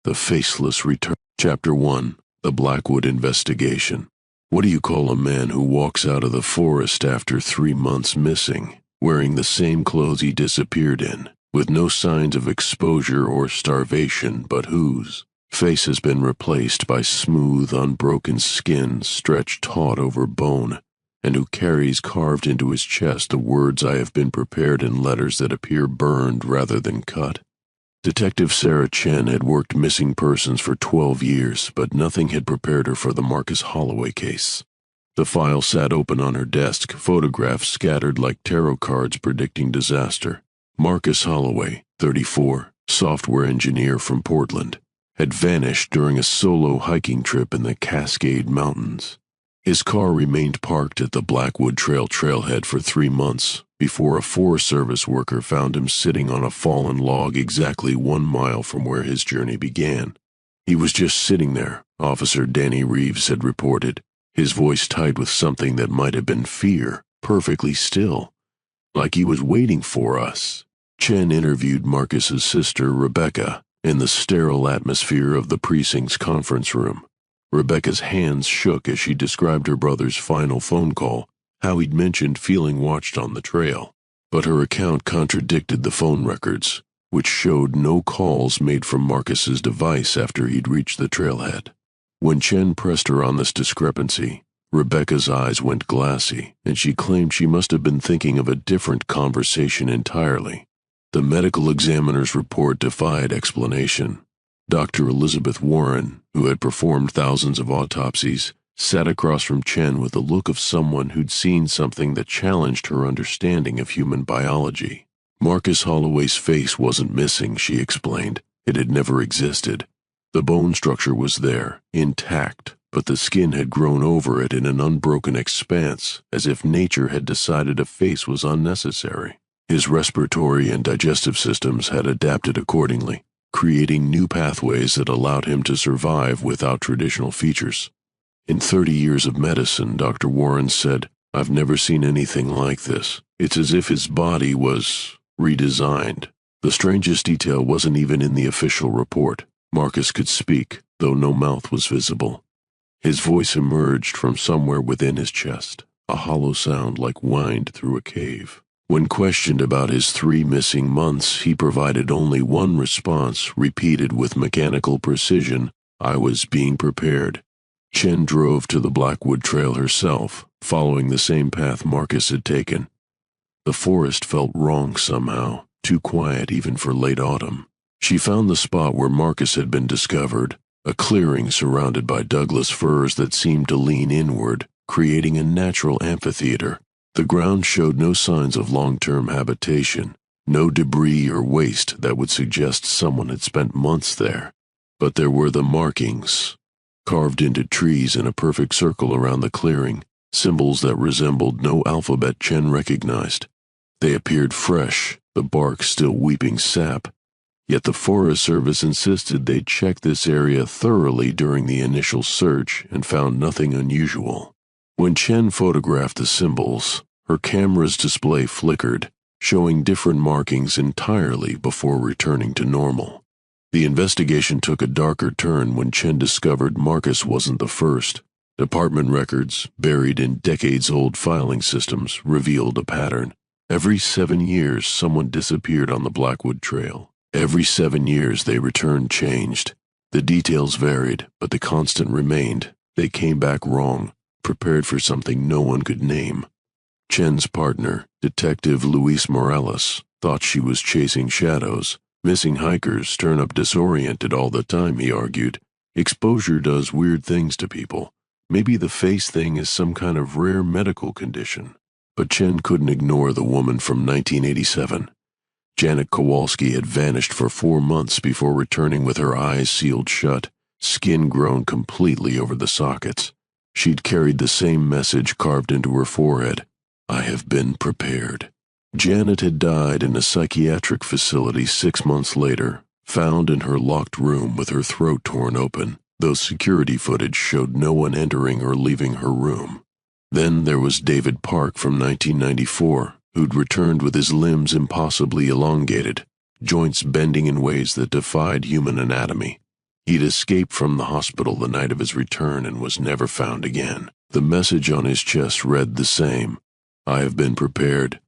The Faceless Return. Chapter 1. The Blackwood Investigation. What do you call a man who walks out of the forest after 3 months missing, wearing the same clothes he disappeared in, with no signs of exposure or starvation, but whose face has been replaced by smooth, unbroken skin stretched taut over bone, and who carries carved into his chest the words "I have been prepared" in letters that appear burned rather than cut? Detective Sarah Chen had worked missing persons for 12 years, but nothing had prepared her for the Marcus Holloway case. The file sat open on her desk, photographs scattered like tarot cards predicting disaster. Marcus Holloway, 34, software engineer from Portland, had vanished during a solo hiking trip in the Cascade Mountains. His car remained parked at the Blackwood Trail trailhead for 3 months before a Forest Service worker found him sitting on a fallen log exactly 1 mile from where his journey began. He was just sitting there, Officer Danny Reeves had reported, his voice tight with something that might have been fear, perfectly still, like he was waiting for us. Chen interviewed Marcus's sister, Rebecca, in the sterile atmosphere of the precinct's conference room. Rebecca's hands shook as she described her brother's final phone call, how he'd mentioned feeling watched on the trail. But her account contradicted the phone records, which showed no calls made from Marcus's device after he'd reached the trailhead. When Chen pressed her on this discrepancy, Rebecca's eyes went glassy, and she claimed she must have been thinking of a different conversation entirely. The medical examiner's report defied explanation. Dr. Elizabeth Warren, who had performed thousands of autopsies, sat across from Chen with the look of someone who'd seen something that challenged her understanding of human biology. Marcus Holloway's face wasn't missing, she explained. It had never existed. The bone structure was there, intact, but the skin had grown over it in an unbroken expanse, as if nature had decided a face was unnecessary. His respiratory and digestive systems had adapted accordingly, creating new pathways that allowed him to survive without traditional features. In 30 years of medicine, Dr. Warren said, "I've never seen anything like this. It's as if his body was redesigned." The strangest detail wasn't even in the official report. Marcus could speak, though no mouth was visible. His voice emerged from somewhere within his chest, a hollow sound like whined through a cave. When questioned about his 3 missing months, he provided only one response, repeated with mechanical precision: "I was being prepared." Chen drove to the Blackwood Trail herself, following the same path Marcus had taken. The forest felt wrong somehow, too quiet even for late autumn. She found the spot where Marcus had been discovered, a clearing surrounded by Douglas firs that seemed to lean inward, creating a natural amphitheater. The ground showed no signs of long-term habitation, no debris or waste that would suggest someone had spent months there. But there were the markings, carved into trees in a perfect circle around the clearing, symbols that resembled no alphabet Chen recognized. They appeared fresh, the bark still weeping sap. Yet the Forest Service insisted they'd check this area thoroughly during the initial search and found nothing unusual. When Chen photographed the symbols, her camera's display flickered, showing different markings entirely before returning to normal. The investigation took a darker turn when Chen discovered Marcus wasn't the first. Department records, buried in decades-old filing systems, revealed a pattern. Every 7 years, someone disappeared on the Blackwood Trail. Every 7 years, they returned changed. The details varied, but the constant remained. They came back wrong, prepared for something no one could name. Chen's partner, Detective Luis Morales, thought she was chasing shadows. Missing hikers turn up disoriented all the time, he argued. Exposure does weird things to people. Maybe the face thing is some kind of rare medical condition. But Chen couldn't ignore the woman from 1987. Janet Kowalski had vanished for 4 months before returning with her eyes sealed shut, skin grown completely over the sockets. She'd carried the same message carved into her forehead: "I have been prepared." Janet had died in a psychiatric facility 6 months later, found in her locked room with her throat torn open, though security footage showed no one entering or leaving her room. Then there was David Park from 1994, who'd returned with his limbs impossibly elongated, joints bending in ways that defied human anatomy. He'd escaped from the hospital the night of his return and was never found again. The message on his chest read the same: "I have been prepared."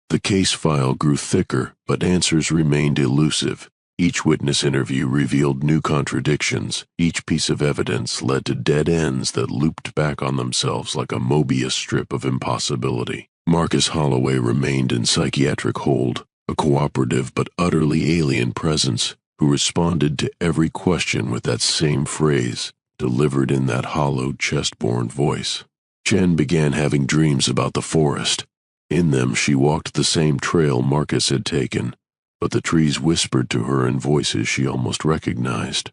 The case file grew thicker, but answers remained elusive. Each witness interview revealed new contradictions. Each piece of evidence led to dead ends that looped back on themselves like a Mobius strip of impossibility. Marcus Holloway remained in psychiatric hold, a cooperative but utterly alien presence who responded to every question with that same phrase, delivered in that hollow, chest-borne voice. Chen began having dreams about the forest. In them she walked the same trail Marcus had taken, but the trees whispered to her in voices she almost recognized.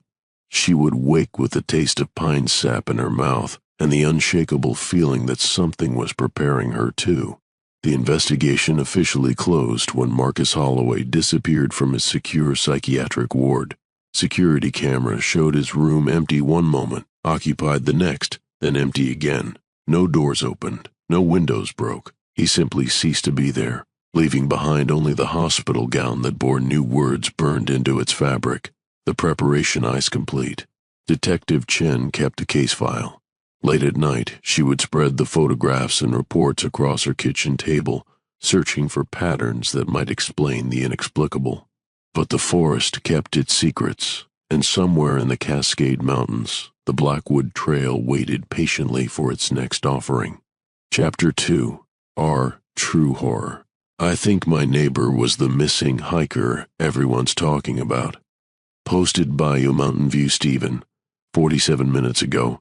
She would wake with the taste of pine sap in her mouth and the unshakable feeling that something was preparing her too. The investigation officially closed when Marcus Holloway disappeared from his secure psychiatric ward. Security cameras showed his room empty one moment, occupied the next, then empty again. No doors opened, no windows broke. He simply ceased to be there, leaving behind only the hospital gown that bore new words burned into its fabric. The preparation ice complete. Detective Chen kept the case file. Late at night, she would spread the photographs and reports across her kitchen table, searching for patterns that might explain the inexplicable. But the forest kept its secrets, and somewhere in the Cascade Mountains, the Blackwood Trail waited patiently for its next offering. Chapter 2. Our True Horror. I think my neighbor was the missing hiker everyone's talking about. Posted by you, Mountain View Steven, 47 minutes ago.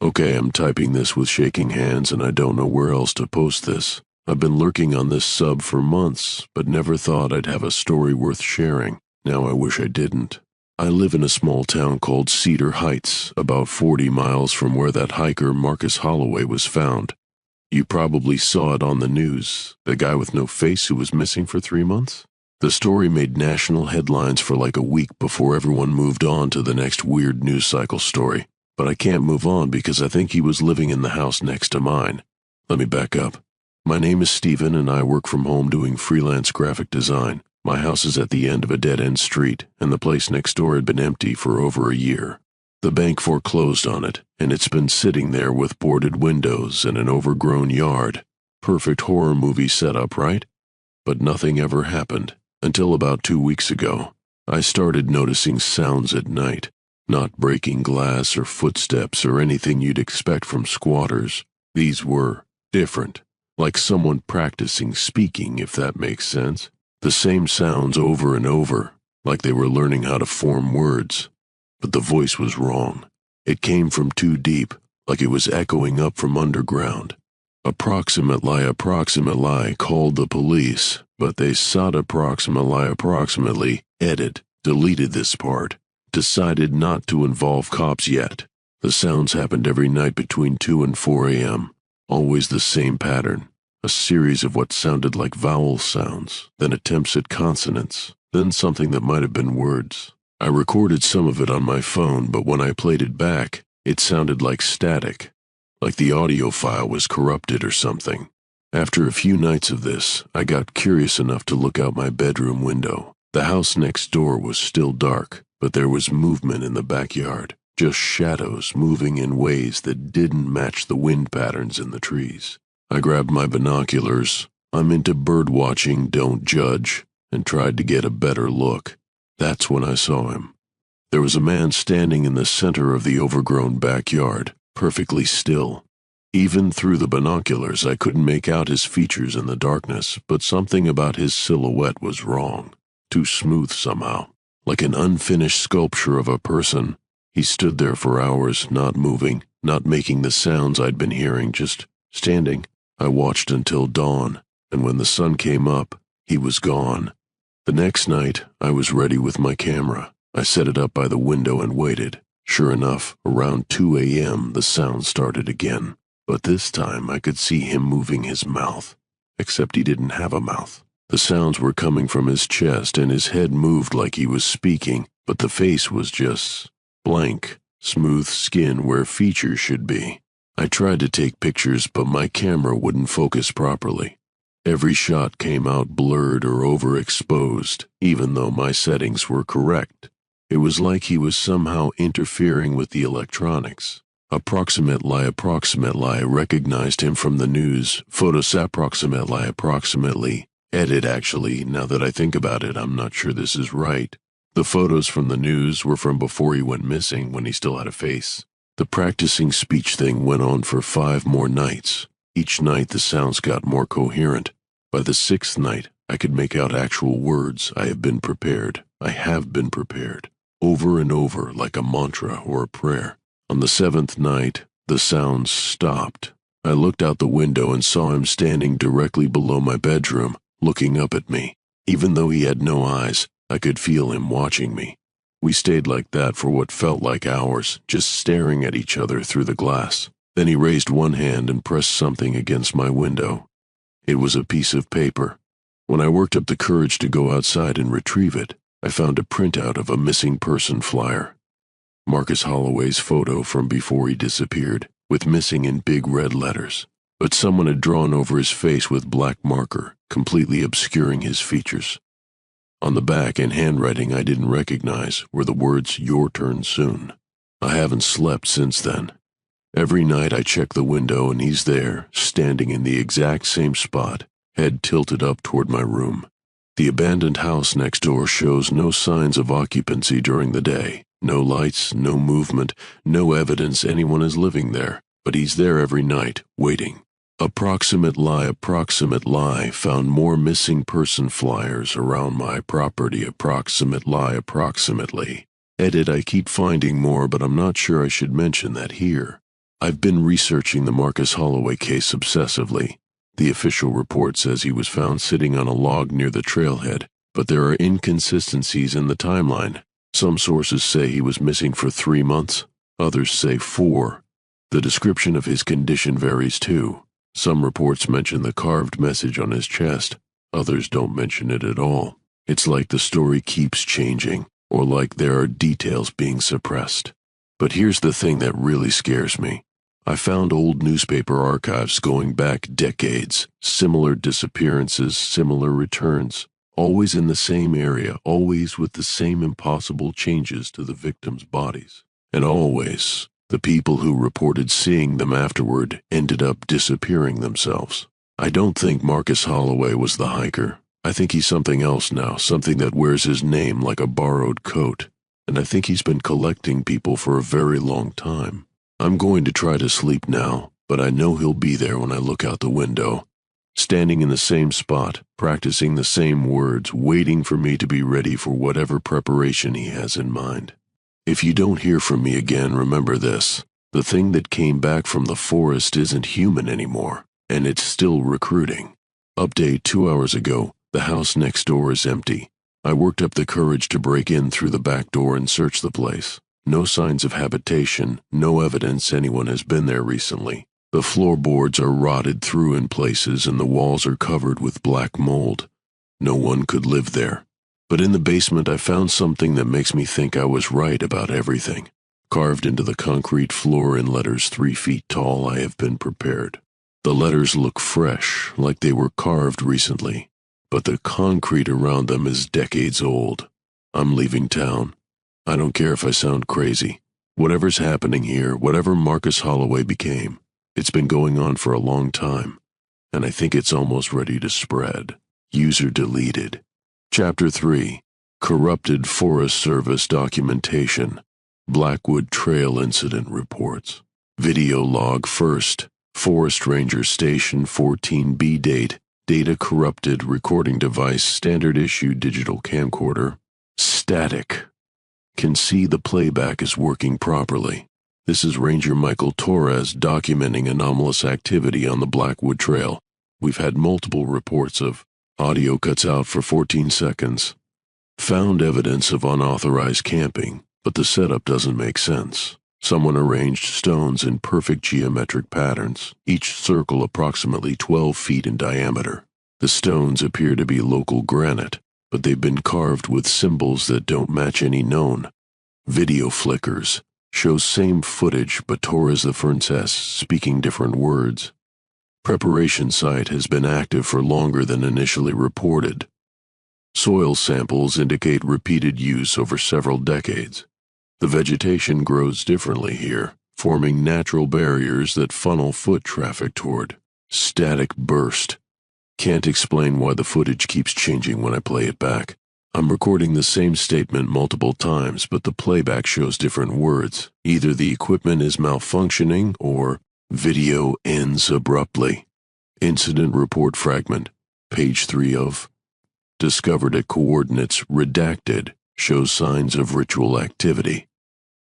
Okay, I'm typing this with shaking hands and I don't know where else to post this. I've been lurking on this sub for months, but never thought I'd have a story worth sharing. Now I wish I didn't. I live in a small town called Cedar Heights, about 40 miles from where that hiker Marcus Holloway was found. You probably saw it on the news, the guy with no face who was missing for 3 months. The story made national headlines for like a week before everyone moved on to the next weird news cycle story. But I can't move on because I think he was living in the house next to mine. Let me back up. My name is Steven and I work from home doing freelance graphic design. My house is at the end of a dead-end street, and the place next door had been empty for over a year. The bank foreclosed on it, and it's been sitting there with boarded windows and an overgrown yard. Perfect horror movie setup, right? But nothing ever happened, until about 2 weeks ago. I started noticing sounds at night. Not breaking glass or footsteps or anything you'd expect from squatters. These were different, like someone practicing speaking, if that makes sense. The same sounds over and over, like they were learning how to form words. But the voice was wrong. It came from too deep, like it was echoing up from underground. Approximately called the police, but they sought approximately, deleted this part. Decided not to involve cops yet. The sounds happened every night between 2 and 4 a.m. Always the same pattern. A series of what sounded like vowel sounds, then attempts at consonants, then something that might have been words. I recorded some of it on my phone, but when I played it back, it sounded like static, like the audio file was corrupted or something. After a few nights of this, I got curious enough to look out my bedroom window. The house next door was still dark, but there was movement in the backyard, just shadows moving in ways that didn't match the wind patterns in the trees. I grabbed my binoculars. I'm into bird watching, don't judge, and tried to get a better look. That's when I saw him. There was a man standing in the center of the overgrown backyard, perfectly still. Even through the binoculars, I couldn't make out his features in the darkness, but something about his silhouette was wrong. Too smooth somehow. Like an unfinished sculpture of a person, he stood there for hours, not moving, not making the sounds I'd been hearing, just standing. I watched until dawn, and when the sun came up, he was gone. The next night, I was ready with my camera. I set it up by the window and waited. Sure enough, around 2 a.m., the sound started again. But this time I could see him moving his mouth, except he didn't have a mouth. The sounds were coming from his chest and his head moved like he was speaking, but the face was just blank, smooth skin where features should be. I tried to take pictures, but my camera wouldn't focus properly. Every shot came out blurred or overexposed, even though my settings were correct. It was like he was somehow interfering with the electronics. Approximately recognized him from the news. Photos approximately. Edit actually, now that I think about it, I'm not sure this is right. The photos from the news were from before he went missing, when he still had a face. The practicing speech thing went on for 5 more nights. Each night the sounds got more coherent. By the 6th night, I could make out actual words. I have been prepared. I have been prepared. Over and over, like a mantra or a prayer. On the 7th night, the sounds stopped. I looked out the window and saw him standing directly below my bedroom, looking up at me. Even though he had no eyes, I could feel him watching me. We stayed like that for what felt like hours, just staring at each other through the glass. Then he raised one hand and pressed something against my window. It was a piece of paper. When I worked up the courage to go outside and retrieve it, I found a printout of a missing person flyer. Marcus Holloway's photo from before he disappeared, with missing in big red letters. But someone had drawn over his face with black marker, completely obscuring his features. On the back, in handwriting I didn't recognize, were the words, "Your turn soon." I haven't slept since then. Every night I check the window and he's there, standing in the exact same spot, head tilted up toward my room. The abandoned house next door shows no signs of occupancy during the day. No lights, no movement, no evidence anyone is living there, but he's there every night, waiting. Approximate lie, found more missing person flyers around my property. Approximately. Edit, I keep finding more, but I'm not sure I should mention that here. I've been researching the Marcus Holloway case obsessively. The official report says he was found sitting on a log near the trailhead, but there are inconsistencies in the timeline. Some sources say he was missing for 3 months, others say 4. The description of his condition varies too. Some reports mention the carved message on his chest, others don't mention it at all. It's like the story keeps changing, or like there are details being suppressed. But here's the thing that really scares me. I found old newspaper archives going back decades, similar disappearances, similar returns. Always in the same area, always with the same impossible changes to the victims' bodies. And always, the people who reported seeing them afterward ended up disappearing themselves. I don't think Marcus Holloway was the hiker. I think he's something else now, something that wears his name like a borrowed coat. And I think he's been collecting people for a very long time. I'm going to try to sleep now, but I know he'll be there when I look out the window. Standing in the same spot, practicing the same words, waiting for me to be ready for whatever preparation he has in mind. If you don't hear from me again, remember this. The thing that came back from the forest isn't human anymore, and it's still recruiting. Update: 2 hours ago, the house next door is empty. I worked up the courage to break in through the back door and search the place. No signs of habitation, no evidence anyone has been there recently. The floorboards are rotted through in places and the walls are covered with black mold. No one could live there. But in the basement I found something that makes me think I was right about everything. Carved into the concrete floor in letters 3 feet tall, I have been prepared. The letters look fresh, like they were carved recently, but the concrete around them is decades old. I'm leaving town. I don't care if I sound crazy. Whatever's happening here, whatever Marcus Holloway became, it's been going on for a long time, and I think it's almost ready to spread. User deleted. Chapter 3. Corrupted Forest Service Documentation. Blackwood Trail Incident Reports. Video log first. Forest Ranger Station 14B date. Data corrupted. Recording device. Standard issue digital camcorder. Static. Can see the playback is working properly. This is Ranger Michael Torres documenting anomalous activity on the Blackwood Trail. We've had multiple reports of audio cuts out for 14 seconds. Found evidence of unauthorized camping, but the setup doesn't make sense. Someone arranged stones in perfect geometric patterns, each circle approximately 12 feet in diameter. The stones appear to be local granite, but they've been carved with symbols that don't match any known. Video flickers. Shows same footage but Torres the Fernces speaking different words. Preparation site has been active for longer than initially reported. Soil samples indicate repeated use over several decades. The vegetation grows differently here, forming natural barriers that funnel foot traffic toward. Static burst. Can't explain why the footage keeps changing when I play it back. I'm recording the same statement multiple times, but the playback shows different words. Either the equipment is malfunctioning or video ends abruptly. Incident report fragment. Page 3 of discovered at coordinates redacted shows signs of ritual activity.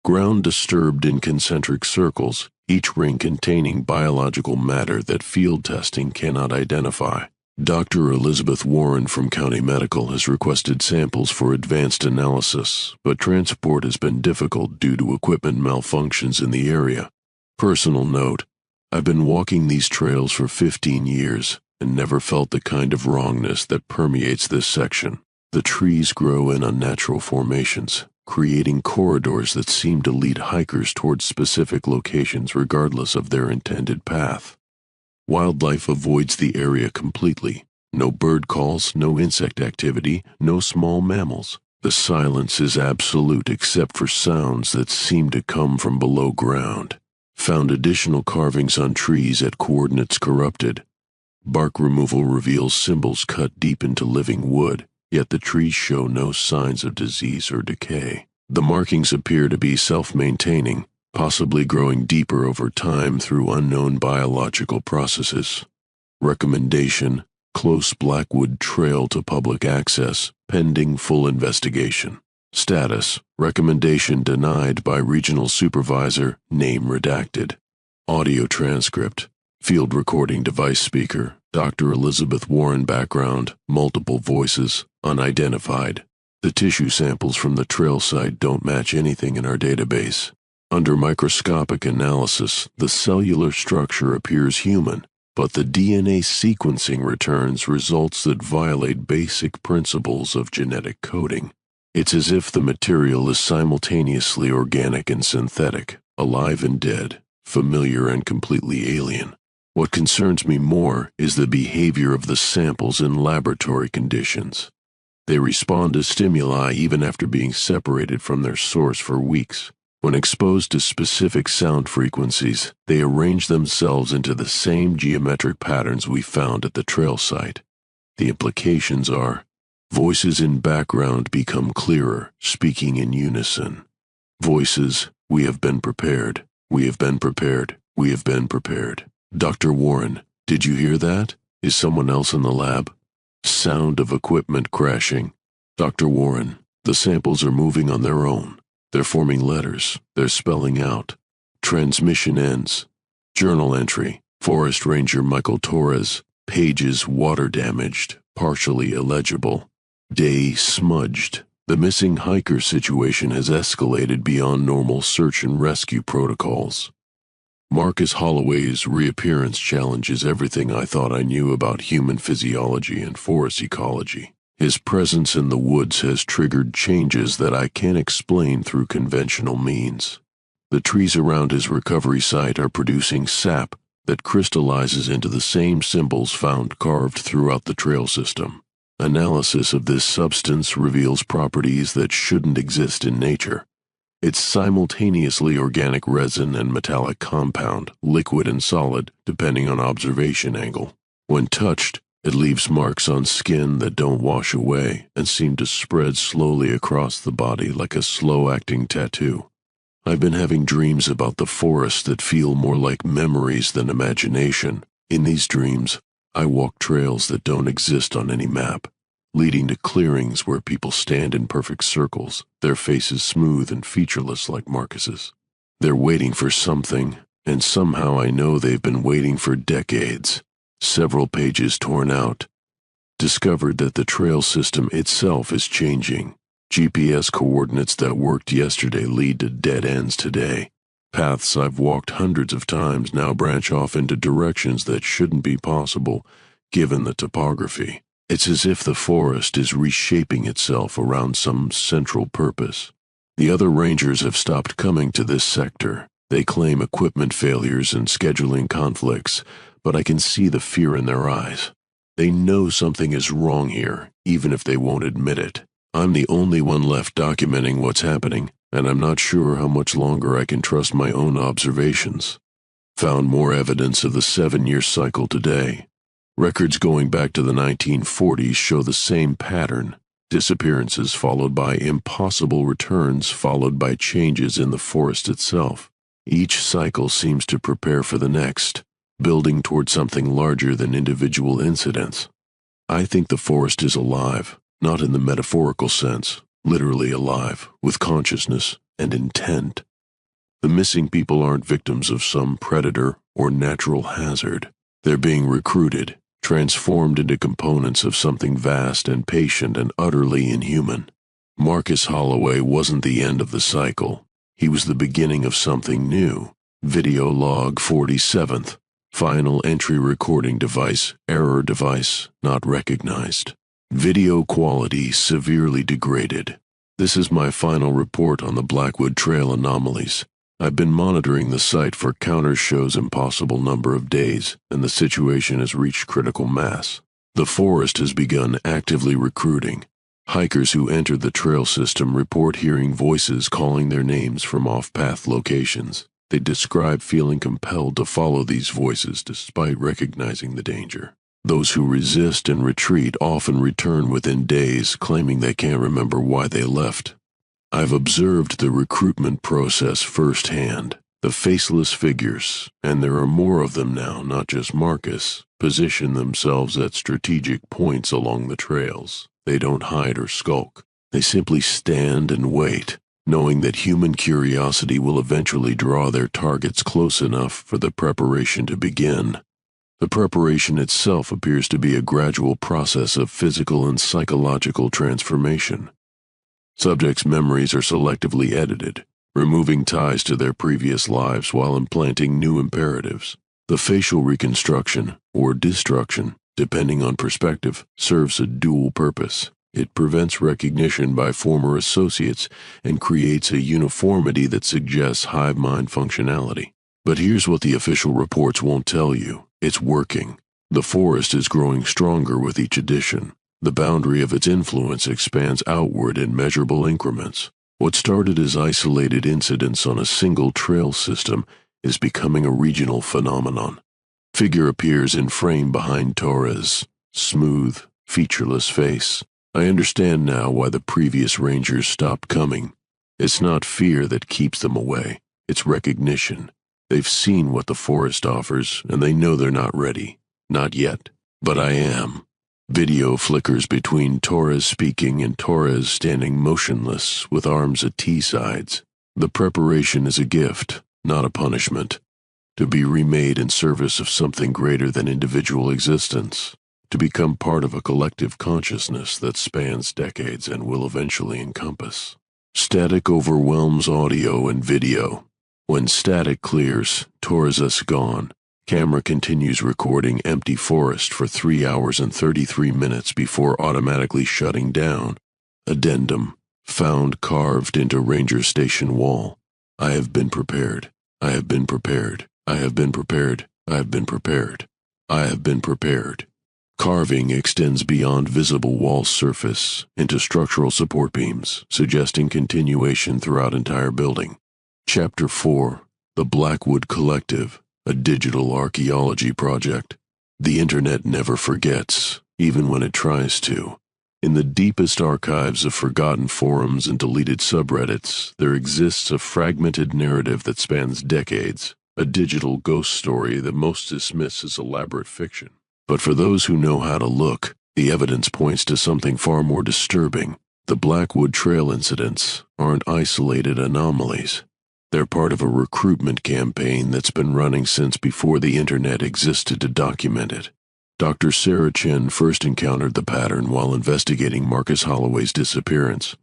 Ground disturbed in concentric circles, each ring containing biological matter that field testing cannot identify. Dr. Elizabeth Warren from County Medical has requested samples for advanced analysis, but transport has been difficult due to equipment malfunctions in the area. Personal note: I've been walking these trails for 15 years and never felt the kind of wrongness that permeates this section. The trees grow in unnatural formations, creating corridors that seem to lead hikers towards specific locations regardless of their intended path. Wildlife avoids the area completely. No bird calls, no insect activity, no small mammals. The silence is absolute except for sounds that seem to come from below ground. Found additional carvings on trees at coordinates corrupted. Bark removal reveals symbols cut deep into living wood, yet the trees show no signs of disease or decay. The markings appear to be self-maintaining, possibly growing deeper over time through unknown biological processes. Recommendation: close Blackwood Trail to public access, pending full investigation. Status: recommendation denied by Regional Supervisor, name redacted. Audio transcript: field recording device speaker, Dr. Elizabeth Warren background, multiple voices, unidentified. The tissue samples from the trail site don't match anything in our database. Under microscopic analysis, the cellular structure appears human, but the DNA sequencing returns results that violate basic principles of genetic coding. It's as if the material is simultaneously organic and synthetic, alive and dead, familiar and completely alien. What concerns me more is the behavior of the samples in laboratory conditions. They respond to stimuli even after being separated from their source for weeks. When exposed to specific sound frequencies, they arrange themselves into the same geometric patterns we found at the trail site. The implications are: voices in background become clearer, speaking in unison. Voices: we have been prepared, we have been prepared, we have been prepared. Dr. Warren, did you hear that? Is someone else in the lab? Sound of equipment crashing. Dr. Warren, the samples are moving on their own. They're forming letters. They're spelling out. Transmission ends. Journal entry: Forest Ranger Michael Torres. Pages water damaged, partially illegible. Day smudged. The missing hiker situation has escalated beyond normal search and rescue protocols. Marcus Holloway's reappearance challenges everything I thought I knew about human physiology and forest ecology. His presence in the woods has triggered changes that I can't explain through conventional means. The trees around his recovery site are producing sap that crystallizes into the same symbols found carved throughout the trail system. Analysis of this substance reveals properties that shouldn't exist in nature. It's simultaneously organic resin and metallic compound, liquid and solid, depending on observation angle. When touched, it leaves marks on skin that don't wash away and seem to spread slowly across the body like a slow-acting tattoo. I've been having dreams about the forest that feel more like memories than imagination. In these dreams, I walk trails that don't exist on any map, leading to clearings where people stand in perfect circles, their faces smooth and featureless like Marcus's. They're waiting for something, and somehow I know they've been waiting for decades. Several pages torn out. Discovered that the trail system itself is changing. GPS coordinates that worked yesterday lead to dead ends today. Paths I've walked hundreds of times now branch off into directions that shouldn't be possible, given the topography. It's as if the forest is reshaping itself around some central purpose. The other rangers have stopped coming to this sector. They claim equipment failures and scheduling conflicts, but I can see the fear in their eyes. They know something is wrong here, even if they won't admit it. I'm the only one left documenting what's happening, and I'm not sure how much longer I can trust my own observations. Found more evidence of the 7-year cycle today. Records going back to the 1940s show the same pattern: disappearances followed by impossible returns followed by changes in the forest itself. Each cycle seems to prepare for the next, building toward something larger than individual incidents. I think the forest is alive, not in the metaphorical sense, literally alive, with consciousness and intent. The missing people aren't victims of some predator or natural hazard. They're being recruited, transformed into components of something vast and patient and utterly inhuman. Marcus Holloway wasn't the end of the cycle. He was the beginning of something new. Video log 47th. Final entry recording device, error device, not recognized. Video quality severely degraded. This is my final report on the Blackwood Trail anomalies. I've been monitoring the site for counter shows impossible number of days, and the situation has reached critical mass. The forest has begun actively recruiting. Hikers who entered the trail system report hearing voices calling their names from off-path locations. They describe feeling compelled to follow these voices despite recognizing the danger. Those who resist and retreat often return within days, claiming they can't remember why they left. I've observed the recruitment process firsthand. The faceless figures, and there are more of them now, not just Marcus, position themselves at strategic points along the trails. They don't hide or skulk. They simply stand and wait, knowing that human curiosity will eventually draw their targets close enough for the preparation to begin. The preparation itself appears to be a gradual process of physical and psychological transformation. Subjects' memories are selectively edited, removing ties to their previous lives while implanting new imperatives. The facial reconstruction, or destruction, depending on perspective, serves a dual purpose. It prevents recognition by former associates and creates a uniformity that suggests hive mind functionality. But here's what the official reports won't tell you. It's working. The forest is growing stronger with each edition. The boundary of its influence expands outward in measurable increments. What started as isolated incidents on a single trail system is becoming a regional phenomenon. Figure appears in frame behind Torres. Smooth, featureless face. I understand now why the previous rangers stopped coming. It's not fear that keeps them away. It's recognition. They've seen what the forest offers, and they know they're not ready. Not yet. But I am. Video flickers between Torres speaking and Torres standing motionless with arms at T-sides. The preparation is a gift, not a punishment. To be remade in service of something greater than individual existence. To become part of a collective consciousness that spans decades and will eventually encompass. Static overwhelms audio and video. When static clears, Torres is gone. Camera continues recording empty forest for 3 hours and 33 minutes before automatically shutting down. Addendum. Found carved into Ranger Station wall. I have been prepared. I have been prepared. I have been prepared. I have been prepared. I have been prepared. Carving extends beyond visible wall surface into structural support beams, suggesting continuation throughout entire building. Chapter 4. The Blackwood Collective. A digital archaeology project. The internet never forgets, even when it tries to. In the deepest archives of forgotten forums and deleted subreddits, there exists a fragmented narrative that spans decades, a digital ghost story that most dismiss as elaborate fiction. But for those who know how to look, the evidence points to something far more disturbing. The Blackwood Trail incidents aren't isolated anomalies. They're part of a recruitment campaign that's been running since before the internet existed to document it. Dr. Sarah Chen first encountered the pattern while investigating Marcus Holloway's disappearance.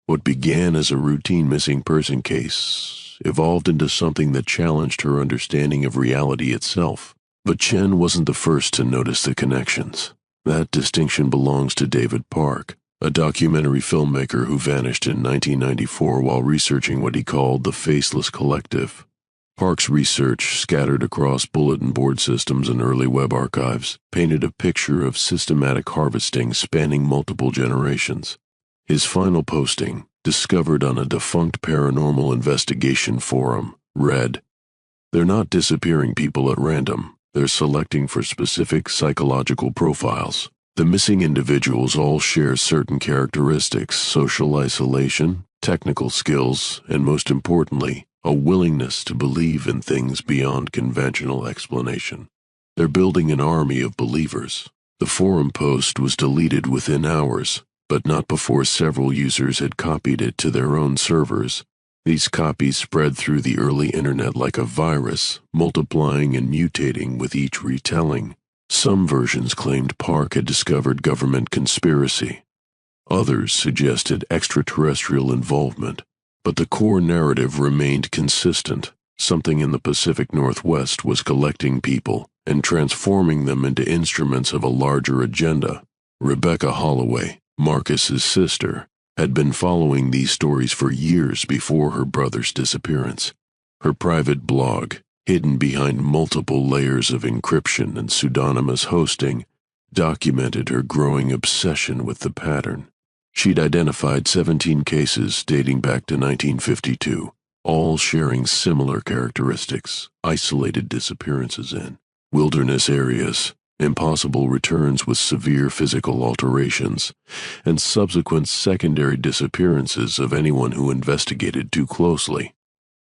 What began as a routine missing person case evolved into something that challenged her understanding of reality itself. But Chen wasn't the first to notice the connections. That distinction belongs to David Park, a documentary filmmaker who vanished in 1994 while researching what he called the Faceless Collective. Park's research, scattered across bulletin board systems and early web archives, painted a picture of systematic harvesting spanning multiple generations. His final posting, discovered on a defunct paranormal investigation forum, read, "They're not disappearing people at random. They're selecting for specific psychological profiles. The missing individuals all share certain characteristics: social isolation, technical skills, and most importantly, a willingness to believe in things beyond conventional explanation. They're building an army of believers." The forum post was deleted within hours, but not before several users had copied it to their own servers. These copies spread through the early internet like a virus, multiplying and mutating with each retelling. Some versions claimed Park had discovered government conspiracy. Others suggested extraterrestrial involvement, but the core narrative remained consistent. Something in the Pacific Northwest was collecting people and transforming them into instruments of a larger agenda. Rebecca Holloway, Marcus's sister, had been following these stories for years before her brother's disappearance. Her private blog, hidden behind multiple layers of encryption and pseudonymous hosting, documented her growing obsession with the pattern. She'd identified 17 cases dating back to 1952, all sharing similar characteristics: isolated disappearances in wilderness areas, impossible returns with severe physical alterations, and subsequent secondary disappearances of anyone who investigated too closely.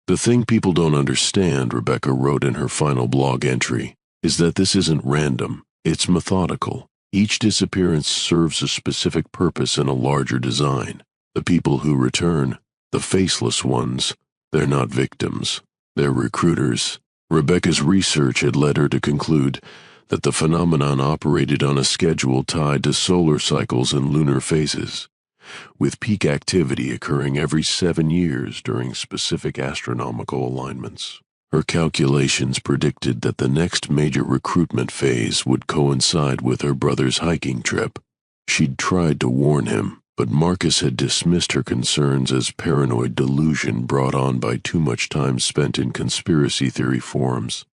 "The thing people don't understand," Rebecca wrote in her final blog entry, "is that this isn't random, it's methodical. Each disappearance serves a specific purpose in a larger design. The people who return, the faceless ones, they're not victims, they're recruiters." Rebecca's research had led her to conclude that the phenomenon operated on a schedule tied to solar cycles and lunar phases, with peak activity occurring every 7 years during specific astronomical alignments. Her calculations predicted that the next major recruitment phase would coincide with her brother's hiking trip. She'd tried to warn him, but Marcus had dismissed her concerns as paranoid delusion brought on by too much time spent in conspiracy theory forums.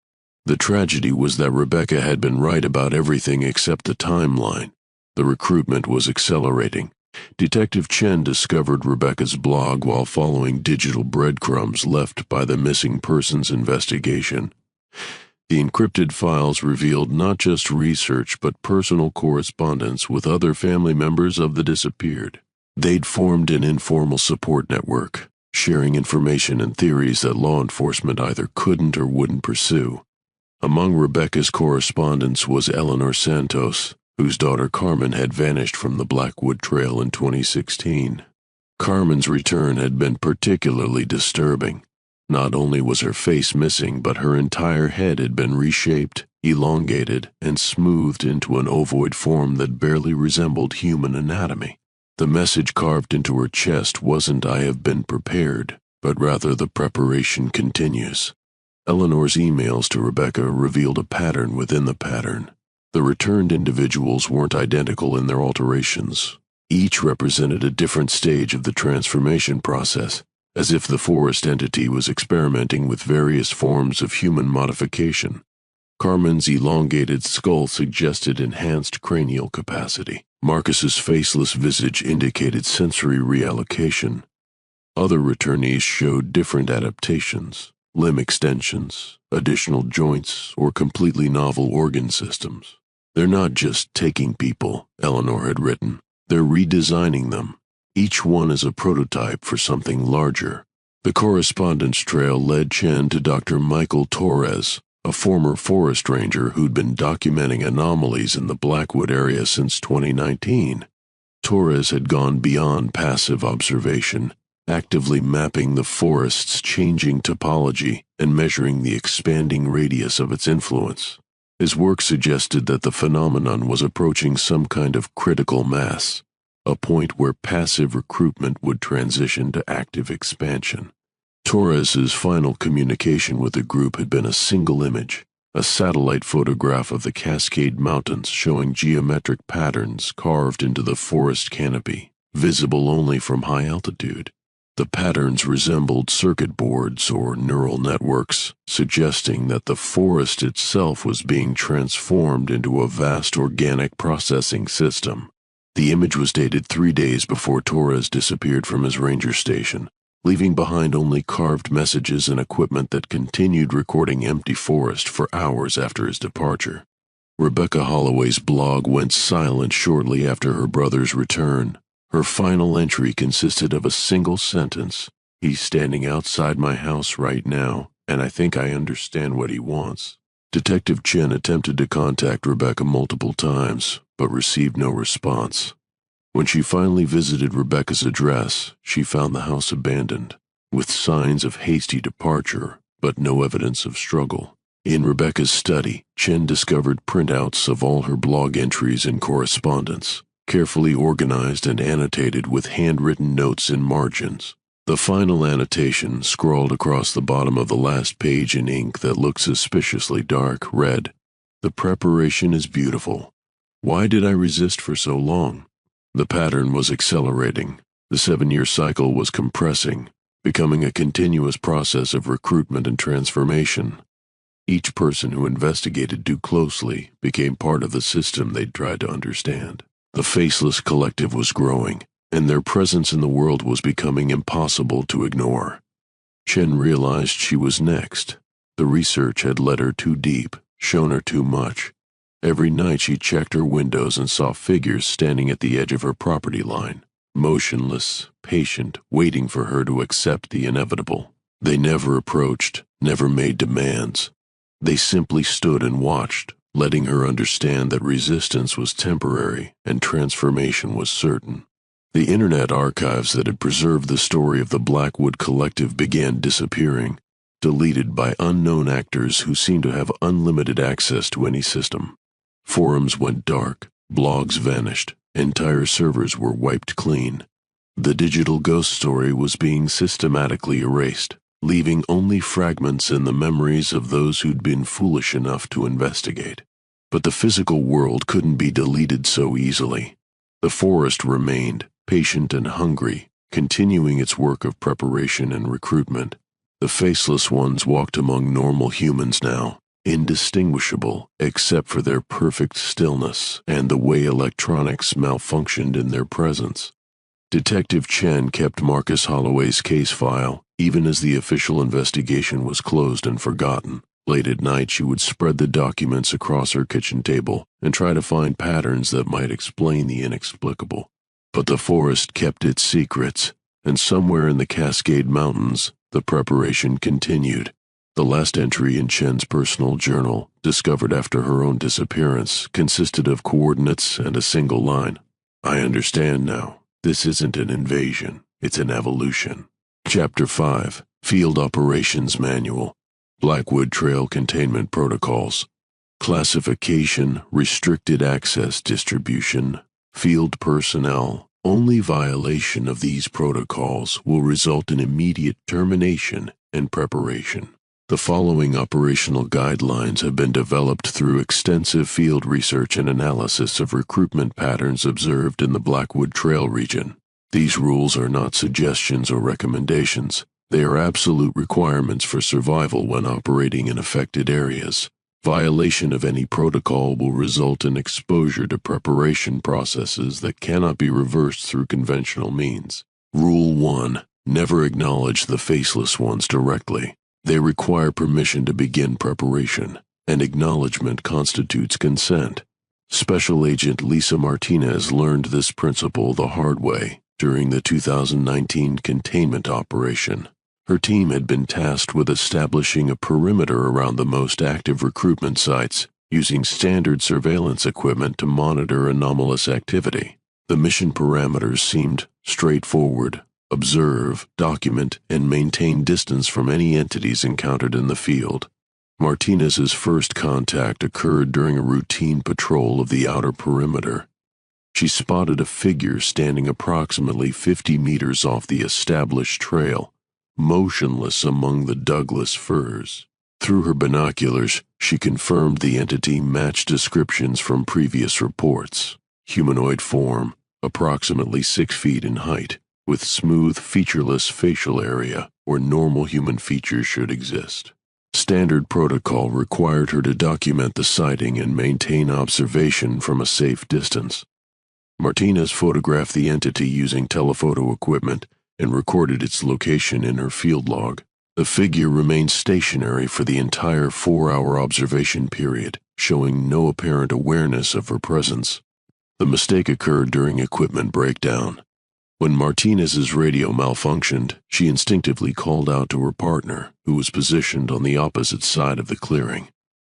The tragedy was that Rebecca had been right about everything except the timeline. The recruitment was accelerating. Detective Chen discovered Rebecca's blog while following digital breadcrumbs left by the missing persons investigation. The encrypted files revealed not just research but personal correspondence with other family members of the disappeared. They'd formed an informal support network, sharing information and theories that law enforcement either couldn't or wouldn't pursue. Among Rebecca's correspondence was Eleanor Santos, whose daughter Carmen had vanished from the Blackwood Trail in 2016. Carmen's return had been particularly disturbing. Not only was her face missing, but her entire head had been reshaped, elongated, and smoothed into an ovoid form that barely resembled human anatomy. The message carved into her chest wasn't "I have been prepared," but rather "the preparation continues." Eleanor's emails to Rebecca revealed a pattern within the pattern. The returned individuals weren't identical in their alterations. Each represented a different stage of the transformation process, as if the forest entity was experimenting with various forms of human modification. Carmen's elongated skull suggested enhanced cranial capacity. Marcus's faceless visage indicated sensory reallocation. Other returnees showed different adaptations: limb extensions, additional joints, or completely novel organ systems. "They're not just taking people," Eleanor had written. "They're redesigning them. Each one is a prototype for something larger." The correspondence trail led Chen to Dr. Michael Torres, a former forest ranger who'd been documenting anomalies in the Blackwood area since 2019. Torres had gone beyond passive observation, actively mapping the forest's changing topology and measuring the expanding radius of its influence. His work suggested that the phenomenon was approaching some kind of critical mass, a point where passive recruitment would transition to active expansion. Torres's final communication with the group had been a single image, a satellite photograph of the Cascade Mountains showing geometric patterns carved into the forest canopy, visible only from high altitude. The patterns resembled circuit boards or neural networks, suggesting that the forest itself was being transformed into a vast organic processing system. The image was dated 3 days before Torres disappeared from his ranger station, leaving behind only carved messages and equipment that continued recording empty forest for hours after his departure. Rebecca Holloway's blog went silent shortly after her brother's return. Her final entry consisted of a single sentence: "He's standing outside my house right now, and I think I understand what he wants." Detective Chen attempted to contact Rebecca multiple times, but received no response. When she finally visited Rebecca's address, she found the house abandoned, with signs of hasty departure, but no evidence of struggle. In Rebecca's study, Chen discovered printouts of all her blog entries and correspondence, carefully organized and annotated with handwritten notes in margins. The final annotation, scrawled across the bottom of the last page in ink that looked suspiciously dark, read, "The preparation is beautiful. Why did I resist for so long?" The pattern was accelerating. The 7-year cycle was compressing, becoming a continuous process of recruitment and transformation. Each person who investigated too closely became part of the system they'd tried to understand. The Faceless Collective was growing, and their presence in the world was becoming impossible to ignore. Chen realized she was next. The research had led her too deep, shown her too much. Every night she checked her windows and saw figures standing at the edge of her property line, motionless, patient, waiting for her to accept the inevitable. They never approached, never made demands. They simply stood and watched, letting her understand that resistance was temporary and transformation was certain. The internet archives that had preserved the story of the Blackwood Collective began disappearing, deleted by unknown actors who seemed to have unlimited access to any system. Forums went dark, blogs vanished, entire servers were wiped clean. The digital ghost story was being systematically erased, leaving only fragments in the memories of those who'd been foolish enough to investigate. But the physical world couldn't be deleted so easily. The forest remained, patient and hungry, continuing its work of preparation and recruitment. The Faceless Ones walked among normal humans now, indistinguishable except for their perfect stillness and the way electronics malfunctioned in their presence. Detective Chen kept Marcus Holloway's case file, even as the official investigation was closed and forgotten. Late at night, she would spread the documents across her kitchen table and try to find patterns that might explain the inexplicable. But the forest kept its secrets, and somewhere in the Cascade Mountains, the preparation continued. The last entry in Chen's personal journal, discovered after her own disappearance, consisted of coordinates and a single line. "I understand now. This isn't an invasion, it's an evolution." Chapter 5, Field Operations Manual. Blackwood Trail Containment Protocols. Classification, Restricted Access Distribution, Field Personnel. Only violation of these protocols will result in immediate termination and preparation. The following operational guidelines have been developed through extensive field research and analysis of recruitment patterns observed in the Blackwood Trail region. These rules are not suggestions or recommendations. They are absolute requirements for survival when operating in affected areas. Violation of any protocol will result in exposure to preparation processes that cannot be reversed through conventional means. Rule 1. Never acknowledge the Faceless Ones directly. They require permission to begin preparation, and acknowledgement constitutes consent. Special Agent Lisa Martinez learned this principle the hard way during the 2019 containment operation. Her team had been tasked with establishing a perimeter around the most active recruitment sites, using standard surveillance equipment to monitor anomalous activity. The mission parameters seemed straightforward: observe, document, and maintain distance from any entities encountered in the field. Martinez's first contact occurred during a routine patrol of the outer perimeter. She spotted a figure standing approximately 50 meters off the established trail, motionless among the Douglas firs. Through her binoculars, she confirmed the entity matched descriptions from previous reports. Humanoid form, approximately 6 feet in height, with smooth, featureless facial area where normal human features should exist. Standard protocol required her to document the sighting and maintain observation from a safe distance. Martinez photographed the entity using telephoto equipment and recorded its location in her field log. The figure remained stationary for the entire 4-hour observation period, showing no apparent awareness of her presence. The mistake occurred during equipment breakdown. When Martinez's radio malfunctioned, she instinctively called out to her partner, who was positioned on the opposite side of the clearing.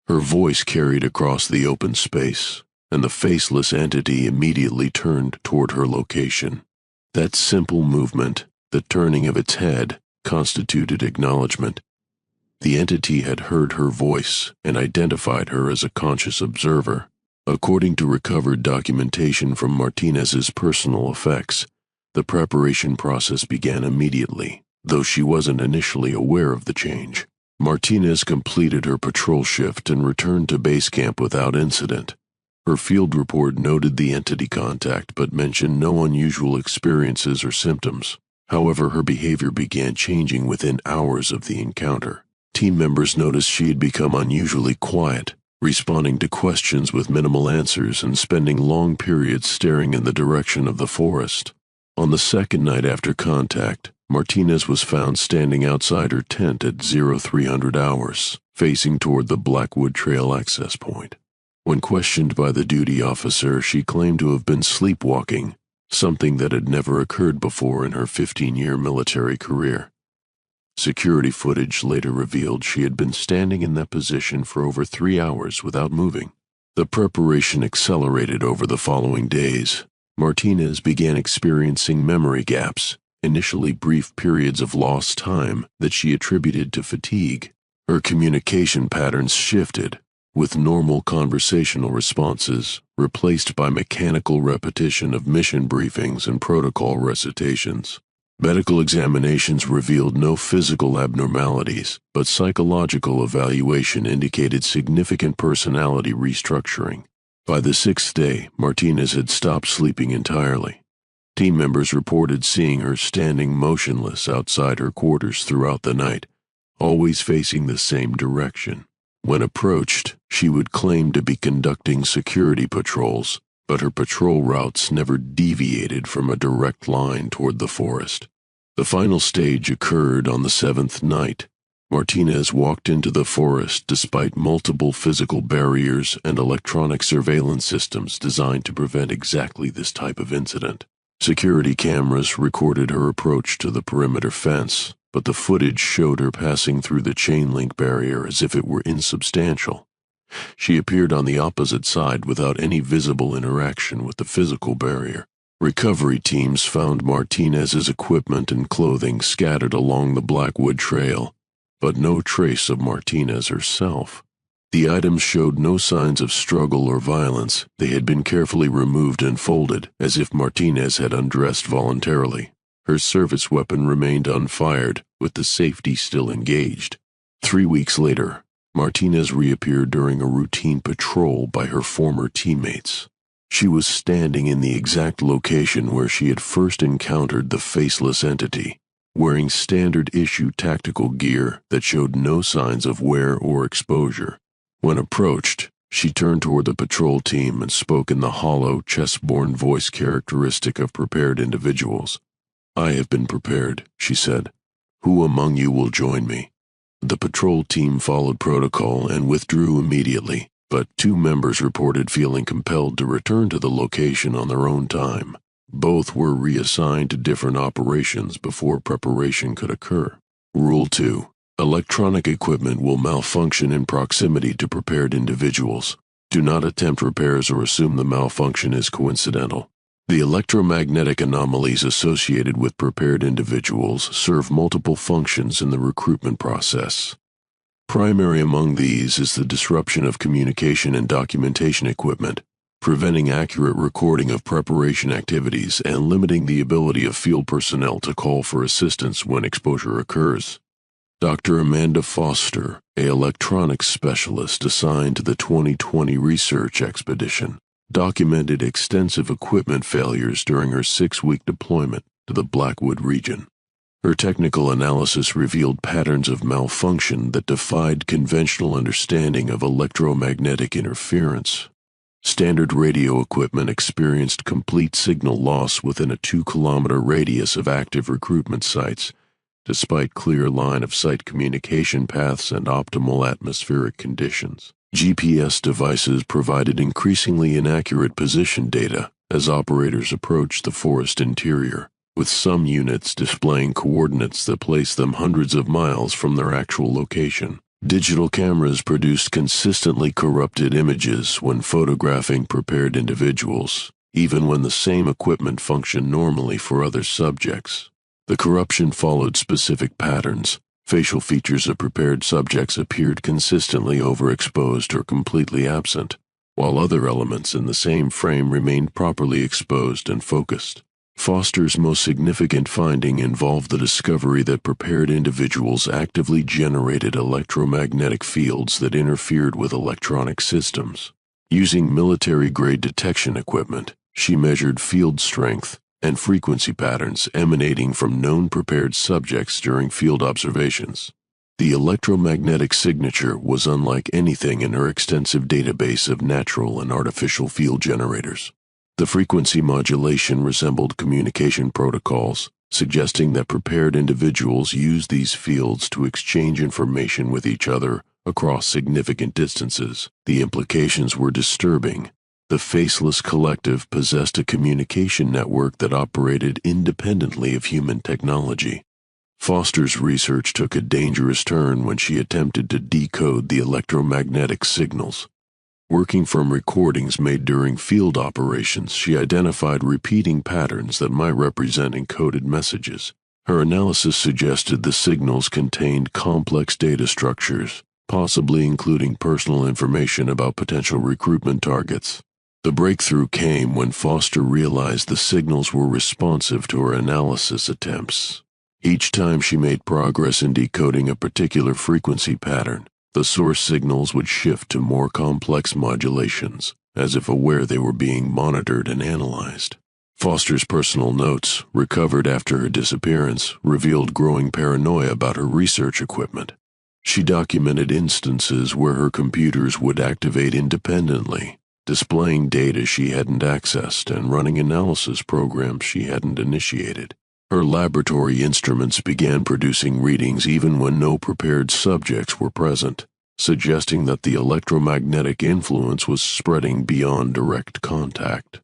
Her voice carried across the open space, and the faceless entity immediately turned toward her location. That simple movement, the turning of its head, constituted acknowledgement. The entity had heard her voice and identified her as a conscious observer. According to recovered documentation from Martinez's personal effects, the preparation process began immediately, though she wasn't initially aware of the change. Martinez completed her patrol shift and returned to base camp without incident. Her field report noted the entity contact but mentioned no unusual experiences or symptoms. However, her behavior began changing within hours of the encounter. Team members noticed she had become unusually quiet, responding to questions with minimal answers and spending long periods staring in the direction of the forest. On the second night after contact, Martinez was found standing outside her tent at 0300 hours, facing toward the Blackwood Trail access point. When questioned by the duty officer, she claimed to have been sleepwalking, something that had never occurred before in her 15-year military career. Security footage later revealed she had been standing in that position for over 3 hours without moving. The preparation accelerated over the following days. Martinez began experiencing memory gaps, initially brief periods of lost time that she attributed to fatigue. Her communication patterns shifted, with normal conversational responses replaced by mechanical repetition of mission briefings and protocol recitations. Medical examinations revealed no physical abnormalities, but psychological evaluation indicated significant personality restructuring. By the 6th day, Martinez had stopped sleeping entirely. Team members reported seeing her standing motionless outside her quarters throughout the night, always facing the same direction. When approached, she would claim to be conducting security patrols, but her patrol routes never deviated from a direct line toward the forest. The final stage occurred on the 7th night. Martinez walked into the forest despite multiple physical barriers and electronic surveillance systems designed to prevent exactly this type of incident. Security cameras recorded her approach to the perimeter fence, but the footage showed her passing through the chain link barrier as if it were insubstantial. She appeared on the opposite side without any visible interaction with the physical barrier. Recovery teams found Martinez's equipment and clothing scattered along the Blackwood Trail, but no trace of Martinez herself. The items showed no signs of struggle or violence. They had been carefully removed and folded, as if Martinez had undressed voluntarily. Her service weapon remained unfired, with the safety still engaged. 3 weeks later, Martinez reappeared during a routine patrol by her former teammates. She was standing in the exact location where she had first encountered the faceless entity, wearing standard-issue tactical gear that showed no signs of wear or exposure. When approached, she turned toward the patrol team and spoke in the hollow, chest-borne voice characteristic of prepared individuals. "I have been prepared," she said. "Who among you will join me?" The patrol team followed protocol and withdrew immediately, but 2 members reported feeling compelled to return to the location on their own time. Both were reassigned to different operations before preparation could occur. Rule 2. Electronic equipment will malfunction in proximity to prepared individuals. Do not attempt repairs or assume the malfunction is coincidental. The electromagnetic anomalies associated with prepared individuals serve multiple functions in the recruitment process. Primary among these is the disruption of communication and documentation equipment, preventing accurate recording of preparation activities and limiting the ability of field personnel to call for assistance when exposure occurs. Dr. Amanda Foster, an electronics specialist assigned to the 2020 research expedition, documented extensive equipment failures during her 6-week deployment. to the Blackwood region. Her technical analysis revealed patterns of malfunction that defied conventional understanding of electromagnetic interference. Standard radio equipment experienced complete signal loss within a 2-kilometer radius of active recruitment sites, despite clear line-of-sight communication paths and optimal atmospheric conditions. GPS devices provided increasingly inaccurate position data as operators approached the forest interior, with some units displaying coordinates that placed them hundreds of miles from their actual location. Digital cameras produced consistently corrupted images when photographing prepared individuals, even when the same equipment functioned normally for other subjects. The corruption followed specific patterns. Facial features of prepared subjects appeared consistently overexposed or completely absent, while other elements in the same frame remained properly exposed and focused. Foster's most significant finding involved the discovery that prepared individuals actively generated electromagnetic fields that interfered with electronic systems. Using military-grade detection equipment, she measured field strength and frequency patterns emanating from known prepared subjects during field observations. The electromagnetic signature was unlike anything in her extensive database of natural and artificial field generators. The frequency modulation resembled communication protocols, suggesting that prepared individuals used these fields to exchange information with each other across significant distances. The implications were disturbing. The Faceless Collective possessed a communication network that operated independently of human technology. Foster's research took a dangerous turn when she attempted to decode the electromagnetic signals. Working from recordings made during field operations, she identified repeating patterns that might represent encoded messages. Her analysis suggested the signals contained complex data structures, possibly including personal information about potential recruitment targets. The breakthrough came when Foster realized the signals were responsive to her analysis attempts. Each time she made progress in decoding a particular frequency pattern, the source signals would shift to more complex modulations, as if aware they were being monitored and analyzed. Foster's personal notes, recovered after her disappearance, revealed growing paranoia about her research equipment. She documented instances where her computers would activate independently, displaying data she hadn't accessed and running analysis programs she hadn't initiated. Her laboratory instruments began producing readings even when no prepared subjects were present, suggesting that the electromagnetic influence was spreading beyond direct contact.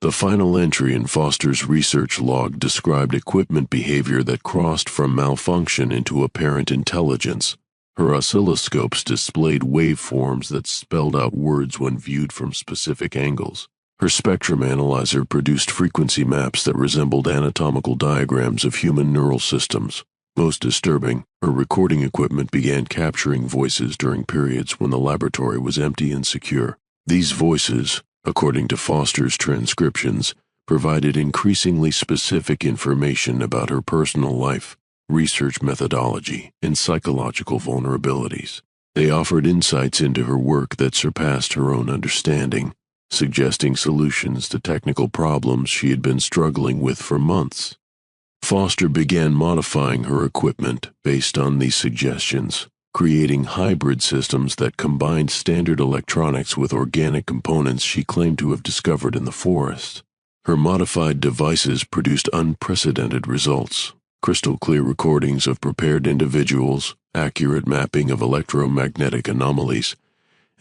The final entry in Foster's research log described equipment behavior that crossed from malfunction into apparent intelligence. Her oscilloscopes displayed waveforms that spelled out words when viewed from specific angles. Her spectrum analyzer produced frequency maps that resembled anatomical diagrams of human neural systems. Most disturbing, her recording equipment began capturing voices during periods when the laboratory was empty and secure. These voices, according to Foster's transcriptions, provided increasingly specific information about her personal life, research methodology, and psychological vulnerabilities. They offered insights into her work that surpassed her own understanding, suggesting solutions to technical problems she had been struggling with for months. Foster began modifying her equipment based on these suggestions, creating hybrid systems that combined standard electronics with organic components she claimed to have discovered in the forest. Her modified devices produced unprecedented results: crystal-clear recordings of prepared individuals, accurate mapping of electromagnetic anomalies,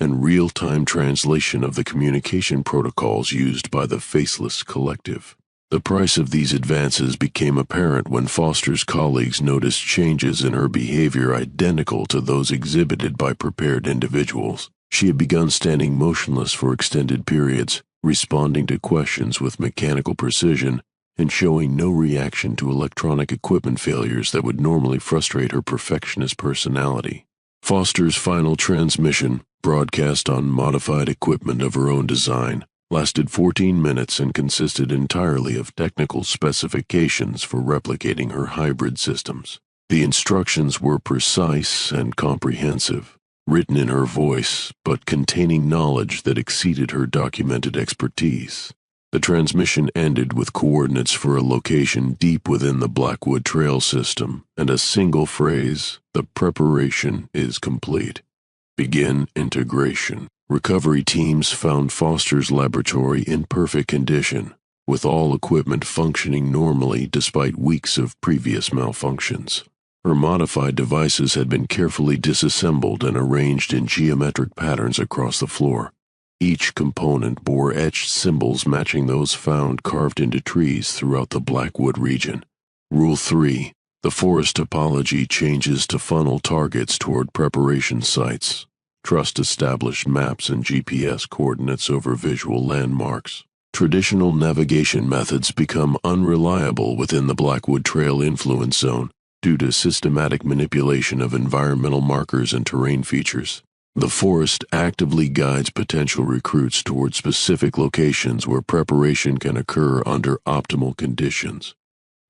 and real-time translation of the communication protocols used by the Faceless Collective. The price of these advances became apparent when Foster's colleagues noticed changes in her behavior identical to those exhibited by prepared individuals. She had begun standing motionless for extended periods, responding to questions with mechanical precision, and showing no reaction to electronic equipment failures that would normally frustrate her perfectionist personality. Foster's final transmission, broadcast on modified equipment of her own design, lasted 14 minutes and consisted entirely of technical specifications for replicating her hybrid systems. The instructions were precise and comprehensive, written in her voice, but containing knowledge that exceeded her documented expertise. The transmission ended with coordinates for a location deep within the Blackwood Trail system and a single phrase, "The preparation is complete. Begin integration." Recovery teams found Foster's laboratory in perfect condition, with all equipment functioning normally despite weeks of previous malfunctions. Her modified devices had been carefully disassembled and arranged in geometric patterns across the floor. Each component bore etched symbols matching those found carved into trees throughout the Blackwood region. Rule 3. The forest topology changes to funnel targets toward preparation sites. Trust established maps and GPS coordinates over visual landmarks. Traditional navigation methods become unreliable within the Blackwood Trail influence zone due to systematic manipulation of environmental markers and terrain features. The forest actively guides potential recruits toward specific locations where preparation can occur under optimal conditions.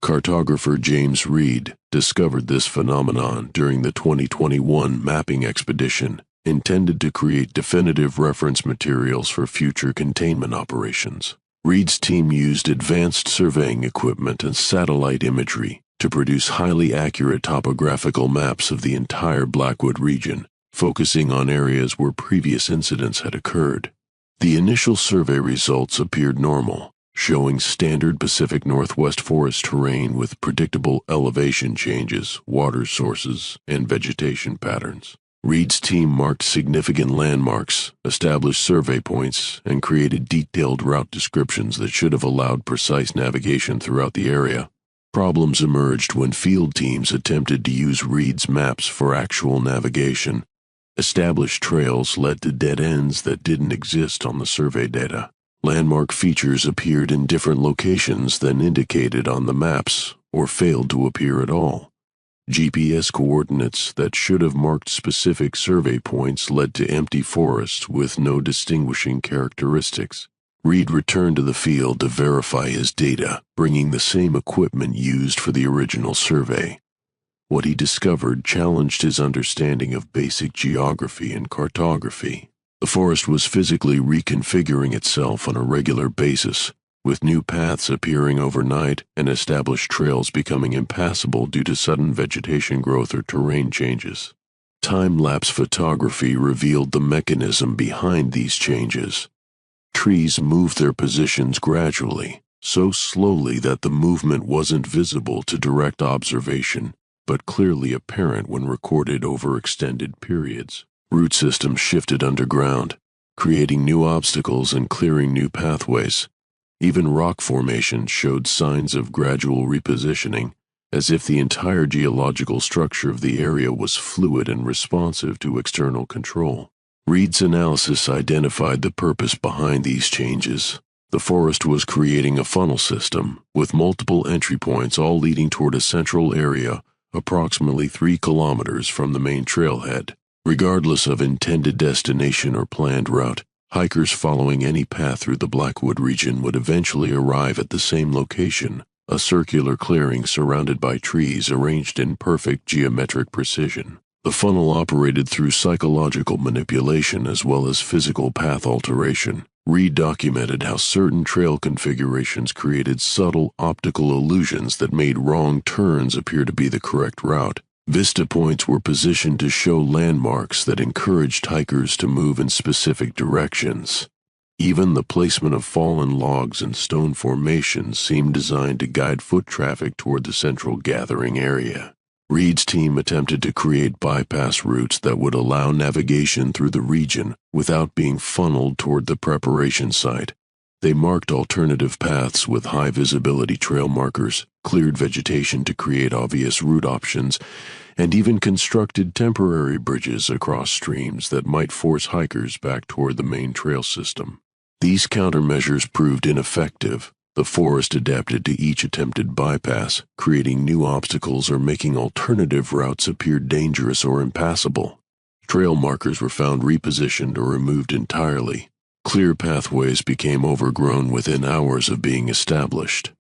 Cartographer James Reed discovered this phenomenon during the 2021 mapping expedition, intended to create definitive reference materials for future containment operations. Reed's team used advanced surveying equipment and satellite imagery to produce highly accurate topographical maps of the entire Blackwood region, focusing on areas where previous incidents had occurred. The initial survey results appeared normal, showing standard Pacific Northwest forest terrain with predictable elevation changes, water sources, and vegetation patterns. Reed's team marked significant landmarks, established survey points, and created detailed route descriptions that should have allowed precise navigation throughout the area. Problems emerged when field teams attempted to use Reed's maps for actual navigation. Established trails led to dead ends that didn't exist on the survey data. Landmark features appeared in different locations than indicated on the maps, or failed to appear at all. GPS coordinates that should have marked specific survey points led to empty forests with no distinguishing characteristics. Reed returned to the field to verify his data, bringing the same equipment used for the original survey. What he discovered challenged his understanding of basic geography and cartography. The forest was physically reconfiguring itself on a regular basis, with new paths appearing overnight and established trails becoming impassable due to sudden vegetation growth or terrain changes. Time-lapse photography revealed the mechanism behind these changes. Trees moved their positions gradually, so slowly that the movement wasn't visible to direct observation, but clearly apparent when recorded over extended periods. Root systems shifted underground, creating new obstacles and clearing new pathways. Even rock formations showed signs of gradual repositioning, as if the entire geological structure of the area was fluid and responsive to external control. Reed's analysis identified the purpose behind these changes. The forest was creating a funnel system, with multiple entry points all leading toward a central area approximately 3 kilometers from the main trailhead. Regardless of intended destination or planned route, hikers following any path through the Blackwood region would eventually arrive at the same location, a circular clearing surrounded by trees arranged in perfect geometric precision. The funnel operated through psychological manipulation as well as physical path alteration. Reed documented how certain trail configurations created subtle optical illusions that made wrong turns appear to be the correct route. Vista points were positioned to show landmarks that encouraged hikers to move in specific directions. Even the placement of fallen logs and stone formations seemed designed to guide foot traffic toward the central gathering area. Reed's team attempted to create bypass routes that would allow navigation through the region without being funneled toward the preparation site. They marked alternative paths with high visibility trail markers, cleared vegetation to create obvious route options, and even constructed temporary bridges across streams that might force hikers back toward the main trail system. These countermeasures proved ineffective. The forest adapted to each attempted bypass, creating new obstacles or making alternative routes appear dangerous or impassable. Trail markers were found repositioned or removed entirely. Clear pathways became overgrown within hours of being established.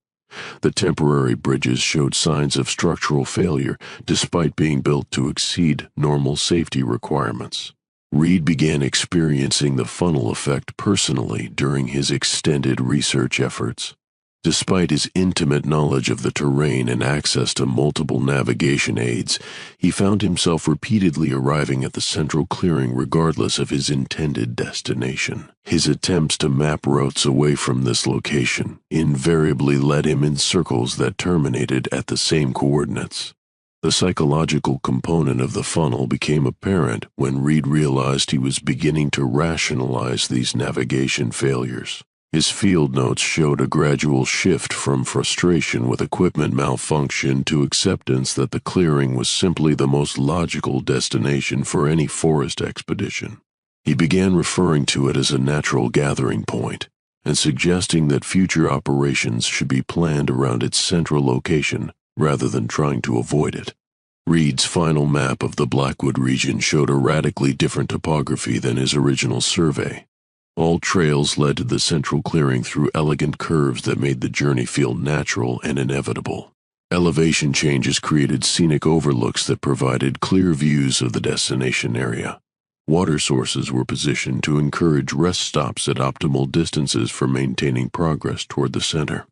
The temporary bridges showed signs of structural failure despite being built to exceed normal safety requirements. Reed began experiencing the funnel effect personally during his extended research efforts. Despite his intimate knowledge of the terrain and access to multiple navigation aids, he found himself repeatedly arriving at the central clearing regardless of his intended destination. His attempts to map routes away from this location invariably led him in circles that terminated at the same coordinates. The psychological component of the funnel became apparent when Reed realized he was beginning to rationalize these navigation failures. His field notes showed a gradual shift from frustration with equipment malfunction to acceptance that the clearing was simply the most logical destination for any forest expedition. He began referring to it as a natural gathering point and suggesting that future operations should be planned around its central location rather than trying to avoid it. Reed's final map of the Blackwood region showed a radically different topography than his original survey. All trails led to the central clearing through elegant curves that made the journey feel natural and inevitable. Elevation changes created scenic overlooks that provided clear views of the destination area. Water sources were positioned to encourage rest stops at optimal distances for maintaining progress toward the center.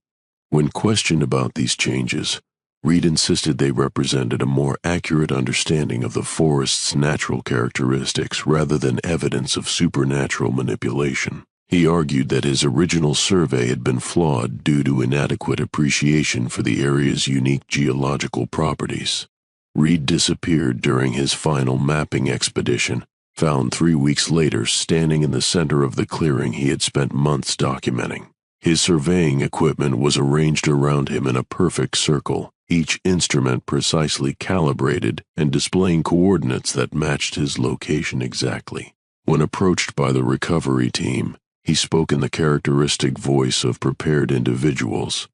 When questioned about these changes, Reed insisted they represented a more accurate understanding of the forest's natural characteristics rather than evidence of supernatural manipulation. He argued that his original survey had been flawed due to inadequate appreciation for the area's unique geological properties. Reed disappeared during his final mapping expedition, found 3 weeks later standing in the center of the clearing he had spent months documenting. His surveying equipment was arranged around him in a perfect circle, each instrument precisely calibrated and displaying coordinates that matched his location exactly. When approached by the recovery team, he spoke in the characteristic voice of prepared individuals.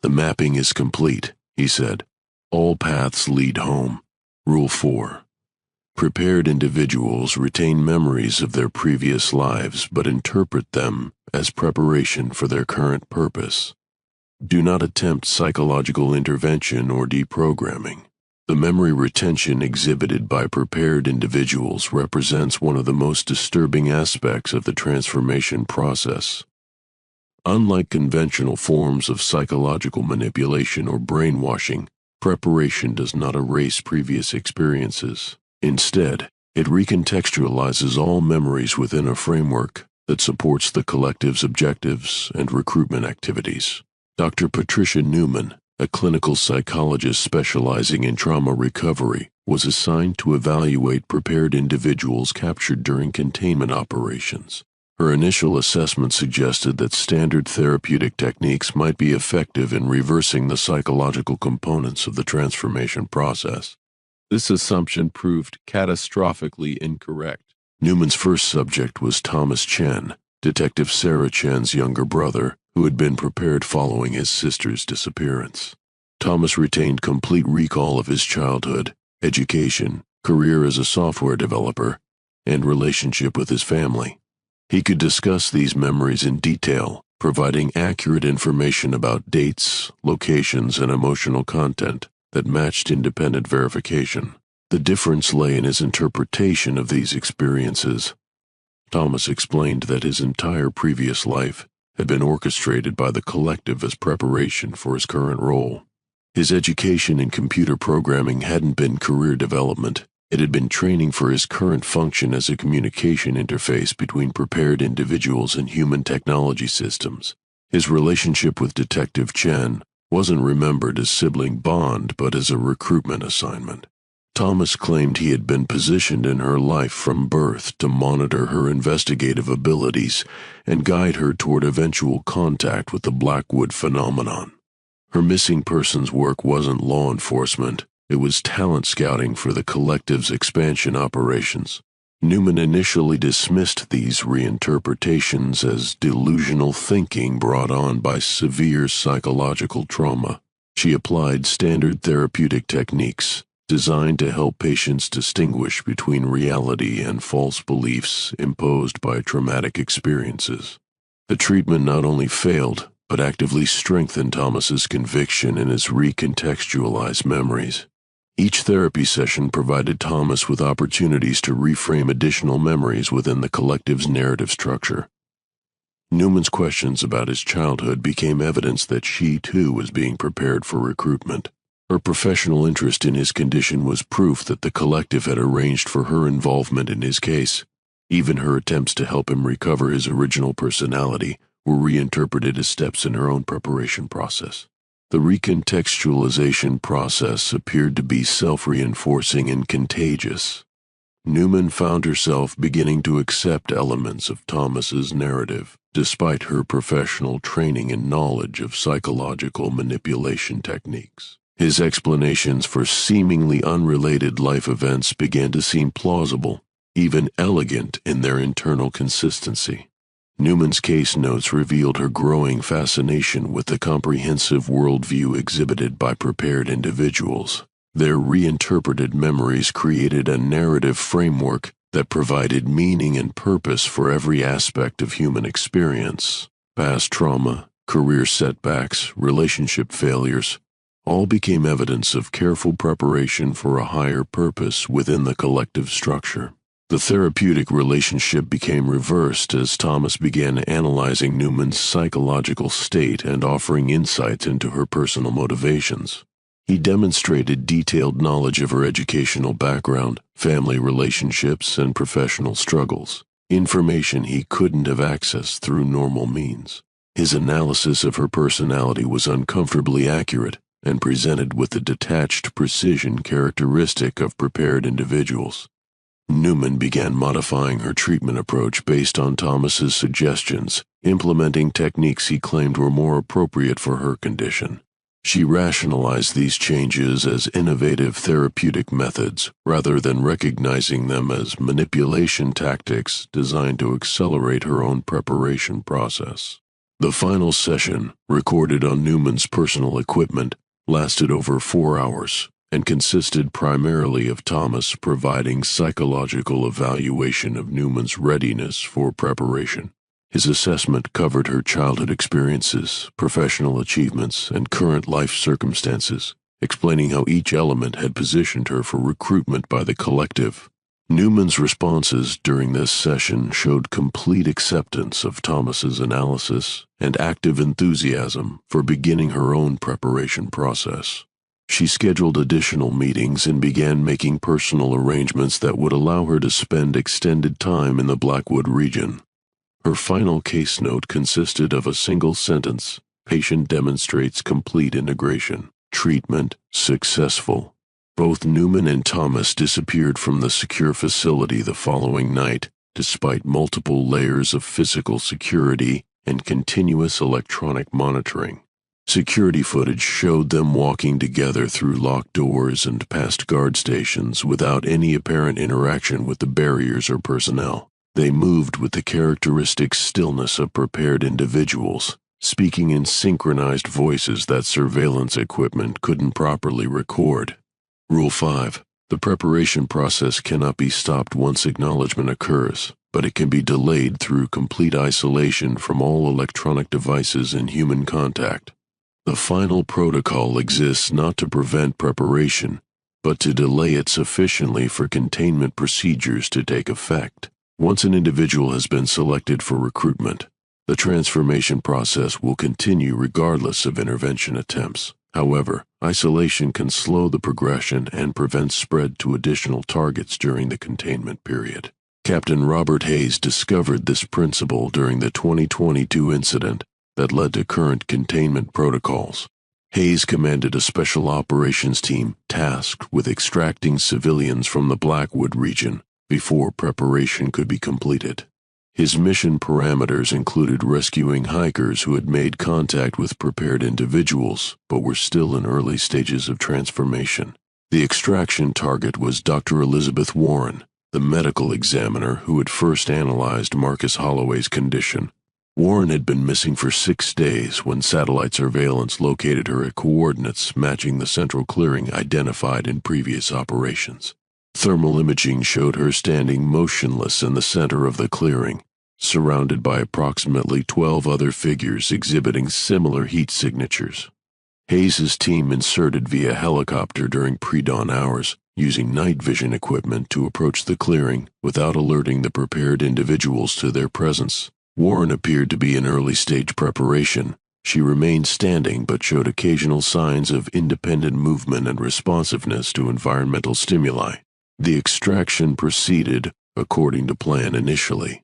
"The mapping is complete," he said. "All paths lead home. Rule 4. Prepared individuals retain memories of their previous lives but interpret them as preparation for their current purpose. Do not attempt psychological intervention or deprogramming. The memory retention exhibited by prepared individuals represents one of the most disturbing aspects of the transformation process. Unlike conventional forms of psychological manipulation or brainwashing, preparation does not erase previous experiences. Instead, it recontextualizes all memories within a framework that supports the collective's objectives and recruitment activities. Dr. Patricia Newman, a clinical psychologist specializing in trauma recovery, was assigned to evaluate prepared individuals captured during containment operations. Her initial assessment suggested that standard therapeutic techniques might be effective in reversing the psychological components of the transformation process. This assumption proved catastrophically incorrect. Newman's first subject was Thomas Chen, Detective Sarah Chen's younger brother, who had been prepared following his sister's disappearance. Thomas retained complete recall of his childhood, education, career as a software developer, and relationship with his family. He could discuss these memories in detail, providing accurate information about dates, locations, and emotional content that matched independent verification. The difference lay in his interpretation of these experiences. Thomas explained that his entire previous life had been orchestrated by the collective as preparation for his current role. His education in computer programming hadn't been career development. It had been training for his current function as a communication interface between prepared individuals and human technology systems. His relationship with Detective Chen wasn't remembered as sibling bond but as a recruitment assignment. Thomas claimed he had been positioned in her life from birth to monitor her investigative abilities and guide her toward eventual contact with the Blackwood phenomenon. Her missing persons work wasn't law enforcement, it was talent scouting for the collective's expansion operations. Newman initially dismissed these reinterpretations as delusional thinking brought on by severe psychological trauma. She applied standard therapeutic techniques designed to help patients distinguish between reality and false beliefs imposed by traumatic experiences. The treatment not only failed, but actively strengthened Thomas's conviction in his recontextualized memories. Each therapy session provided Thomas with opportunities to reframe additional memories within the collective's narrative structure. Newman's questions about his childhood became evidence that she, too, was being prepared for recruitment. Her professional interest in his condition was proof that the collective had arranged for her involvement in his case. Even her attempts to help him recover his original personality were reinterpreted as steps in her own preparation process. The recontextualization process appeared to be self-reinforcing and contagious. Newman found herself beginning to accept elements of Thomas's narrative, despite her professional training and knowledge of psychological manipulation techniques. His explanations for seemingly unrelated life events began to seem plausible, even elegant in their internal consistency. Newman's case notes revealed her growing fascination with the comprehensive worldview exhibited by prepared individuals. Their reinterpreted memories created a narrative framework that provided meaning and purpose for every aspect of human experience. Past trauma, career setbacks, relationship failures, all became evidence of careful preparation for a higher purpose within the collective structure. The therapeutic relationship became reversed as Thomas began analyzing Newman's psychological state and offering insights into her personal motivations. He demonstrated detailed knowledge of her educational background, family relationships, and professional struggles, information he couldn't have accessed through normal means. His analysis of her personality was uncomfortably accurate and presented with the detached precision characteristic of prepared individuals. Newman began modifying her treatment approach based on Thomas's suggestions, implementing techniques he claimed were more appropriate for her condition. She rationalized these changes as innovative therapeutic methods rather than recognizing them as manipulation tactics designed to accelerate her own preparation process. The final session, recorded on Newman's personal equipment, lasted over 4 hours and consisted primarily of Thomas providing psychological evaluation of Newman's readiness for preparation. His assessment covered her childhood experiences, professional achievements, and current life circumstances, explaining how each element had positioned her for recruitment by the collective. Newman's responses during this session showed complete acceptance of Thomas's analysis and active enthusiasm for beginning her own preparation process. She scheduled additional meetings and began making personal arrangements that would allow her to spend extended time in the Blackwood region. Her final case note consisted of a single sentence: patient demonstrates complete integration. Treatment successful. Both Newman and Thomas disappeared from the secure facility the following night, despite multiple layers of physical security and continuous electronic monitoring. Security footage showed them walking together through locked doors and past guard stations without any apparent interaction with the barriers or personnel. They moved with the characteristic stillness of prepared individuals, speaking in synchronized voices that surveillance equipment couldn't properly record. Rule 5. The preparation process cannot be stopped once acknowledgement occurs, but it can be delayed through complete isolation from all electronic devices and human contact. The final protocol exists not to prevent preparation, but to delay it sufficiently for containment procedures to take effect. Once an individual has been selected for recruitment, the transformation process will continue regardless of intervention attempts. However, isolation can slow the progression and prevent spread to additional targets during the containment period. Captain Robert Hayes discovered this principle during the 2022 incident that led to current containment protocols. Hayes commanded a special operations team tasked with extracting civilians from the Blackwood region before preparation could be completed. His mission parameters included rescuing hikers who had made contact with prepared individuals but were still in early stages of transformation. The extraction target was Dr. Elizabeth Warren, the medical examiner who had first analyzed Marcus Holloway's condition. Warren had been missing for 6 days when satellite surveillance located her at coordinates matching the central clearing identified in previous operations. Thermal imaging showed her standing motionless in the center of the clearing, surrounded by approximately 12 other figures exhibiting similar heat signatures. Hayes's team inserted via helicopter during pre-dawn hours, using night vision equipment to approach the clearing without alerting the prepared individuals to their presence. Warren appeared to be in early-stage preparation. She remained standing but showed occasional signs of independent movement and responsiveness to environmental stimuli. The extraction proceeded according to plan initially.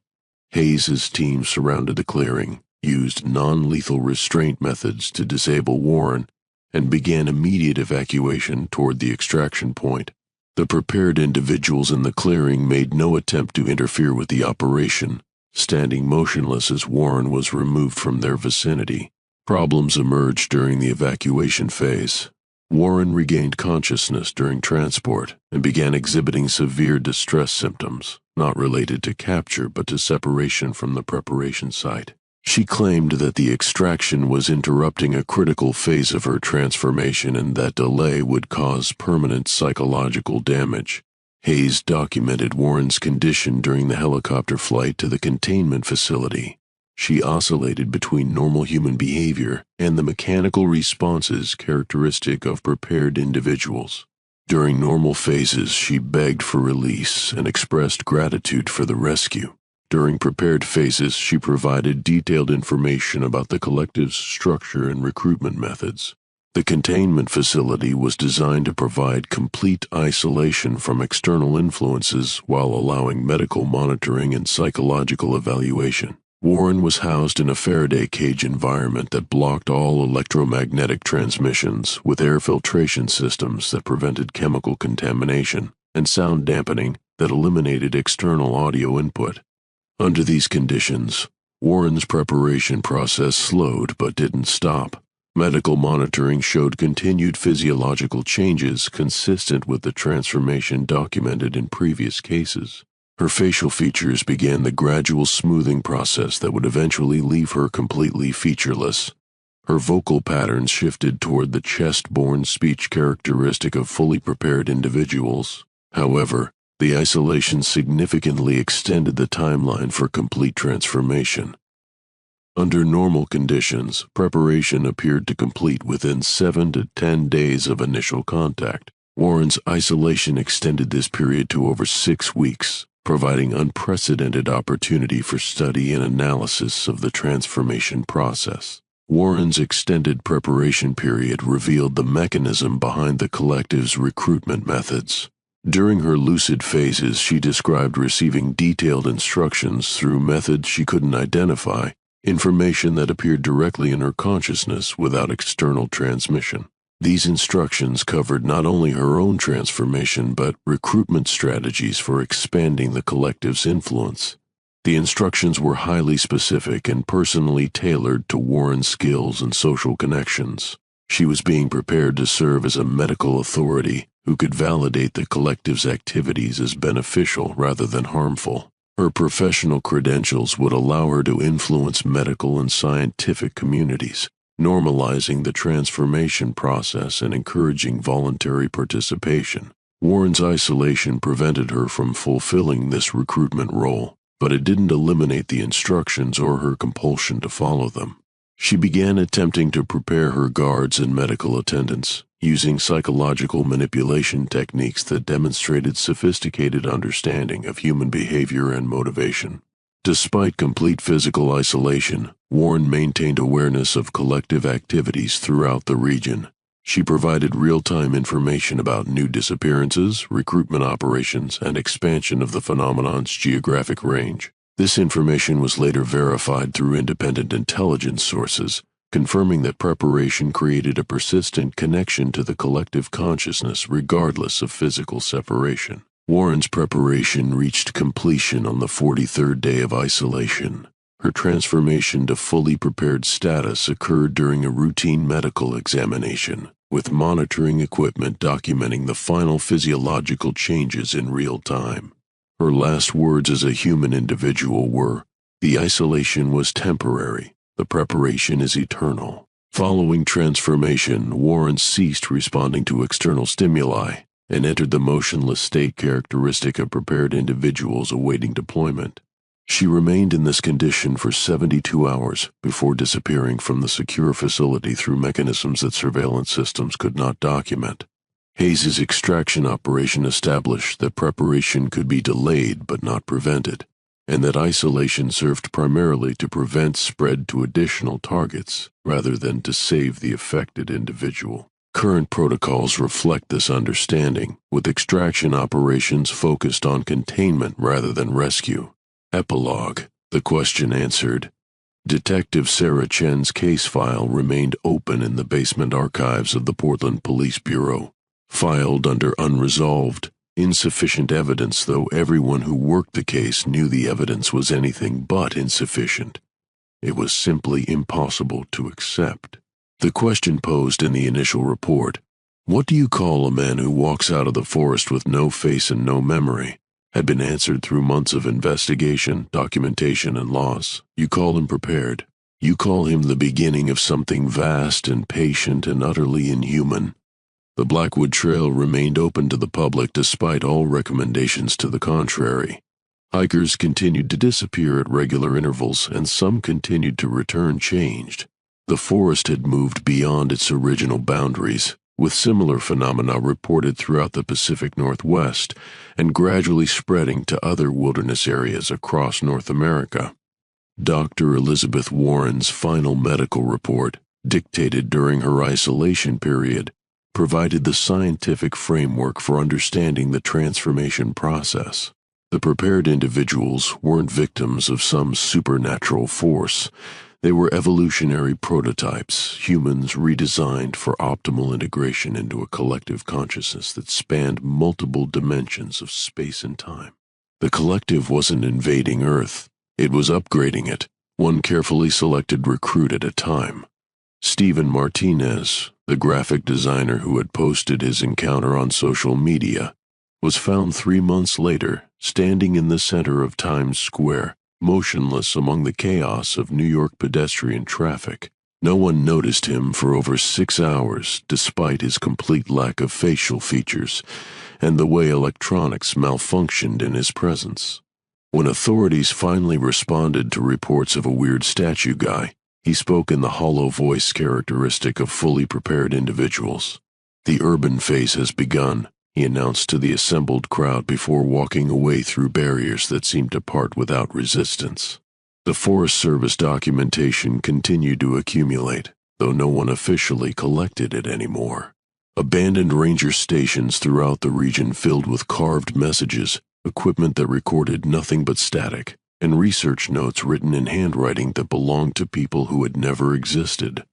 Hayes's team surrounded the clearing, used non-lethal restraint methods to disable Warren, and began immediate evacuation toward the extraction point. The prepared individuals in the clearing made no attempt to interfere with the operation, standing motionless as Warren was removed from their vicinity. Problems emerged during the evacuation phase. Warren regained consciousness during transport and began exhibiting severe distress symptoms, not related to capture but to separation from the preparation site. She claimed that the extraction was interrupting a critical phase of her transformation and that delay would cause permanent psychological damage. Hayes documented Warren's condition during the helicopter flight to the containment facility. She oscillated between normal human behavior and the mechanical responses characteristic of prepared individuals. During normal phases, she begged for release and expressed gratitude for the rescue. During prepared phases, she provided detailed information about the collective's structure and recruitment methods. The containment facility was designed to provide complete isolation from external influences while allowing medical monitoring and psychological evaluation. Warren was housed in a Faraday cage environment that blocked all electromagnetic transmissions with air filtration systems that prevented chemical contamination and sound dampening that eliminated external audio input. Under these conditions, Warren's preparation process slowed but didn't stop. Medical monitoring showed continued physiological changes consistent with the transformation documented in previous cases. Her facial features began the gradual smoothing process that would eventually leave her completely featureless. Her vocal patterns shifted toward the chest-borne speech characteristic of fully prepared individuals. However, the isolation significantly extended the timeline for complete transformation. Under normal conditions, preparation appeared to complete within 7 to 10 days of initial contact. Warren's isolation extended this period to over 6 weeks, providing unprecedented opportunity for study and analysis of the transformation process. Warren's extended preparation period revealed the mechanism behind the collective's recruitment methods. During her lucid phases, she described receiving detailed instructions through methods she couldn't identify, information that appeared directly in her consciousness without external transmission. These instructions covered not only her own transformation but recruitment strategies for expanding the collective's influence. The instructions were highly specific and personally tailored to Warren's skills and social connections. She was being prepared to serve as a medical authority who could validate the collective's activities as beneficial rather than harmful. Her professional credentials would allow her to influence medical and scientific communities, normalizing the transformation process and encouraging voluntary participation. Warren's isolation prevented her from fulfilling this recruitment role, but it didn't eliminate the instructions or her compulsion to follow them. She began attempting to prepare her guards and medical attendants, using psychological manipulation techniques that demonstrated sophisticated understanding of human behavior and motivation. Despite complete physical isolation, Warren maintained awareness of collective activities throughout the region. She provided real-time information about new disappearances, recruitment operations, and expansion of the phenomenon's geographic range. This information was later verified through independent intelligence sources, confirming that preparation created a persistent connection to the collective consciousness regardless of physical separation. Warren's preparation reached completion on the 43rd day of isolation. Her transformation to fully prepared status occurred during a routine medical examination, with monitoring equipment documenting the final physiological changes in real time. Her last words as a human individual were, "The isolation was temporary. The preparation is eternal." Following transformation, Warren ceased responding to external stimuli and entered the motionless state characteristic of prepared individuals awaiting deployment. She remained in this condition for 72 hours before disappearing from the secure facility through mechanisms that surveillance systems could not document. Hayes's extraction operation established that preparation could be delayed but not prevented, and that isolation served primarily to prevent spread to additional targets rather than to save the affected individual. Current protocols reflect this understanding, with extraction operations focused on containment rather than rescue. Epilogue: the question answered. Detective Sarah Chen's case file remained open in the basement archives of the Portland Police Bureau, filed under unresolved, insufficient evidence, though everyone who worked the case knew the evidence was anything but insufficient. It was simply impossible to accept. The question posed in the initial report, "What do you call a man who walks out of the forest with no face and no memory?" had been answered through months of investigation, documentation, and loss. You call him prepared. You call him the beginning of something vast and patient and utterly inhuman. The Blackwood Trail remained open to the public despite all recommendations to the contrary. Hikers continued to disappear at regular intervals, and some continued to return changed. The forest had moved beyond its original boundaries, with similar phenomena reported throughout the Pacific Northwest and gradually spreading to other wilderness areas across North America. Dr. Elizabeth Warren's final medical report, dictated during her isolation period, provided the scientific framework for understanding the transformation process. The prepared individuals weren't victims of some supernatural force. They were evolutionary prototypes, humans redesigned for optimal integration into a collective consciousness that spanned multiple dimensions of space and time. The collective wasn't invading Earth. It was upgrading it, one carefully selected recruit at a time. Stephen Martinez, the graphic designer who had posted his encounter on social media, was found 3 months later, standing in the center of Times Square, motionless among the chaos of New York pedestrian traffic. No one noticed him for over 6 hours, despite his complete lack of facial features and the way electronics malfunctioned in his presence. When authorities finally responded to reports of a weird statue guy, he spoke in the hollow voice characteristic of fully prepared individuals. "The urban phase has begun," he announced to the assembled crowd before walking away through barriers that seemed to part without resistance. The Forest Service documentation continued to accumulate, though no one officially collected it anymore. Abandoned ranger stations throughout the region filled with carved messages, equipment that recorded nothing but static, and research notes written in handwriting that belonged to people who had never existed.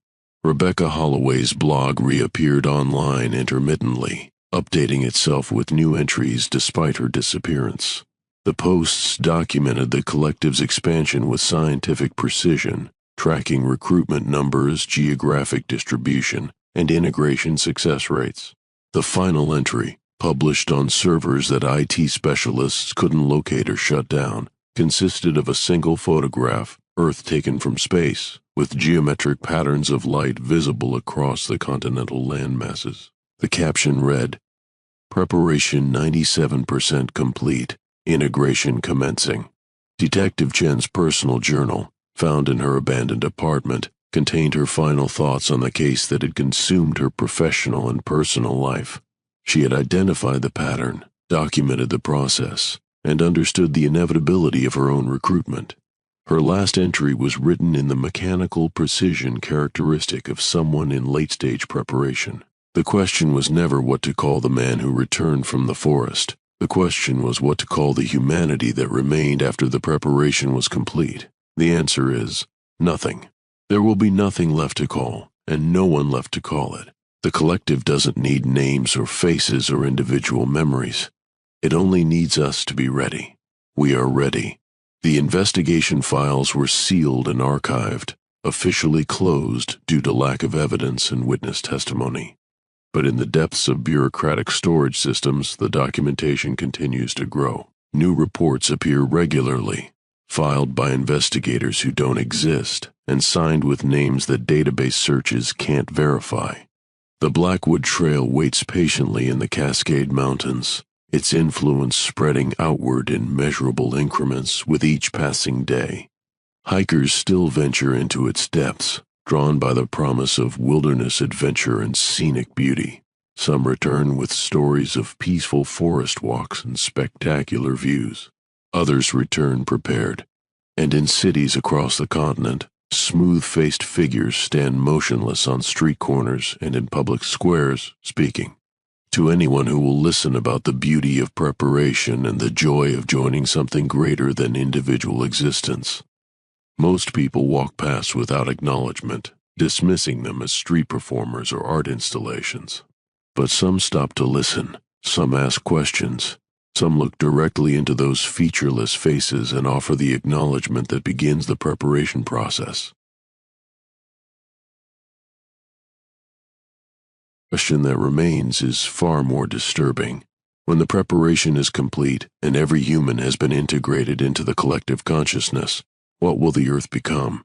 Rebecca Holloway's blog reappeared online intermittently, updating itself with new entries despite her disappearance. The posts documented the collective's expansion with scientific precision, tracking recruitment numbers, geographic distribution, and integration success rates. The final entry, published on servers that IT specialists couldn't locate or shut down, consisted of a single photograph, Earth taken from space, with geometric patterns of light visible across the continental landmasses. The caption read, "Preparation 97% complete, integration commencing." Detective Chen's personal journal, found in her abandoned apartment, contained her final thoughts on the case that had consumed her professional and personal life. She had identified the pattern, documented the process, and understood the inevitability of her own recruitment. Her last entry was written in the mechanical precision characteristic of someone in late-stage preparation. The question was never what to call the man who returned from the forest. The question was what to call the humanity that remained after the preparation was complete. The answer is nothing. There will be nothing left to call, and no one left to call it. The collective doesn't need names or faces or individual memories. It only needs us to be ready. We are ready. The investigation files were sealed and archived, officially closed due to lack of evidence and witness testimony. But in the depths of bureaucratic storage systems, the documentation continues to grow. New reports appear regularly, filed by investigators who don't exist, and signed with names that database searches can't verify. The Blackwood Trail waits patiently in the Cascade Mountains, its influence spreading outward in measurable increments with each passing day. Hikers still venture into its depths, drawn by the promise of wilderness adventure and scenic beauty. Some return with stories of peaceful forest walks and spectacular views. Others return prepared, and in cities across the continent, smooth-faced figures stand motionless on street corners and in public squares, speaking to anyone who will listen about the beauty of preparation and the joy of joining something greater than individual existence. Most people walk past without acknowledgement, dismissing them as street performers or art installations. But some stop to listen, some ask questions, some look directly into those featureless faces and offer the acknowledgement that begins the preparation process. The question that remains is far more disturbing. When the preparation is complete and every human has been integrated into the collective consciousness, what will the Earth become?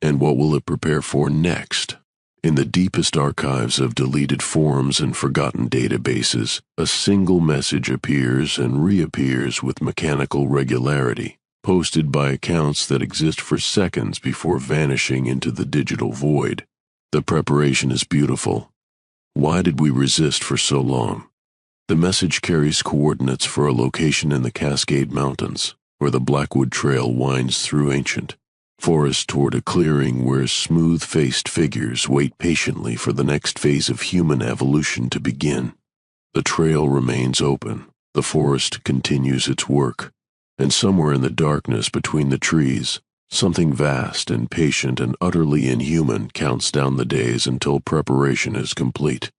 And what will it prepare for next? In the deepest archives of deleted forums and forgotten databases, a single message appears and reappears with mechanical regularity, posted by accounts that exist for seconds before vanishing into the digital void. The preparation is beautiful. Why did we resist for so long? The message carries coordinates for a location in the Cascade Mountains, where the Blackwood Trail winds through ancient forest toward a clearing where smooth-faced figures wait patiently for the next phase of human evolution to begin. The trail remains open, the forest continues its work, and somewhere in the darkness between the trees, something vast and patient and utterly inhuman counts down the days until preparation is complete.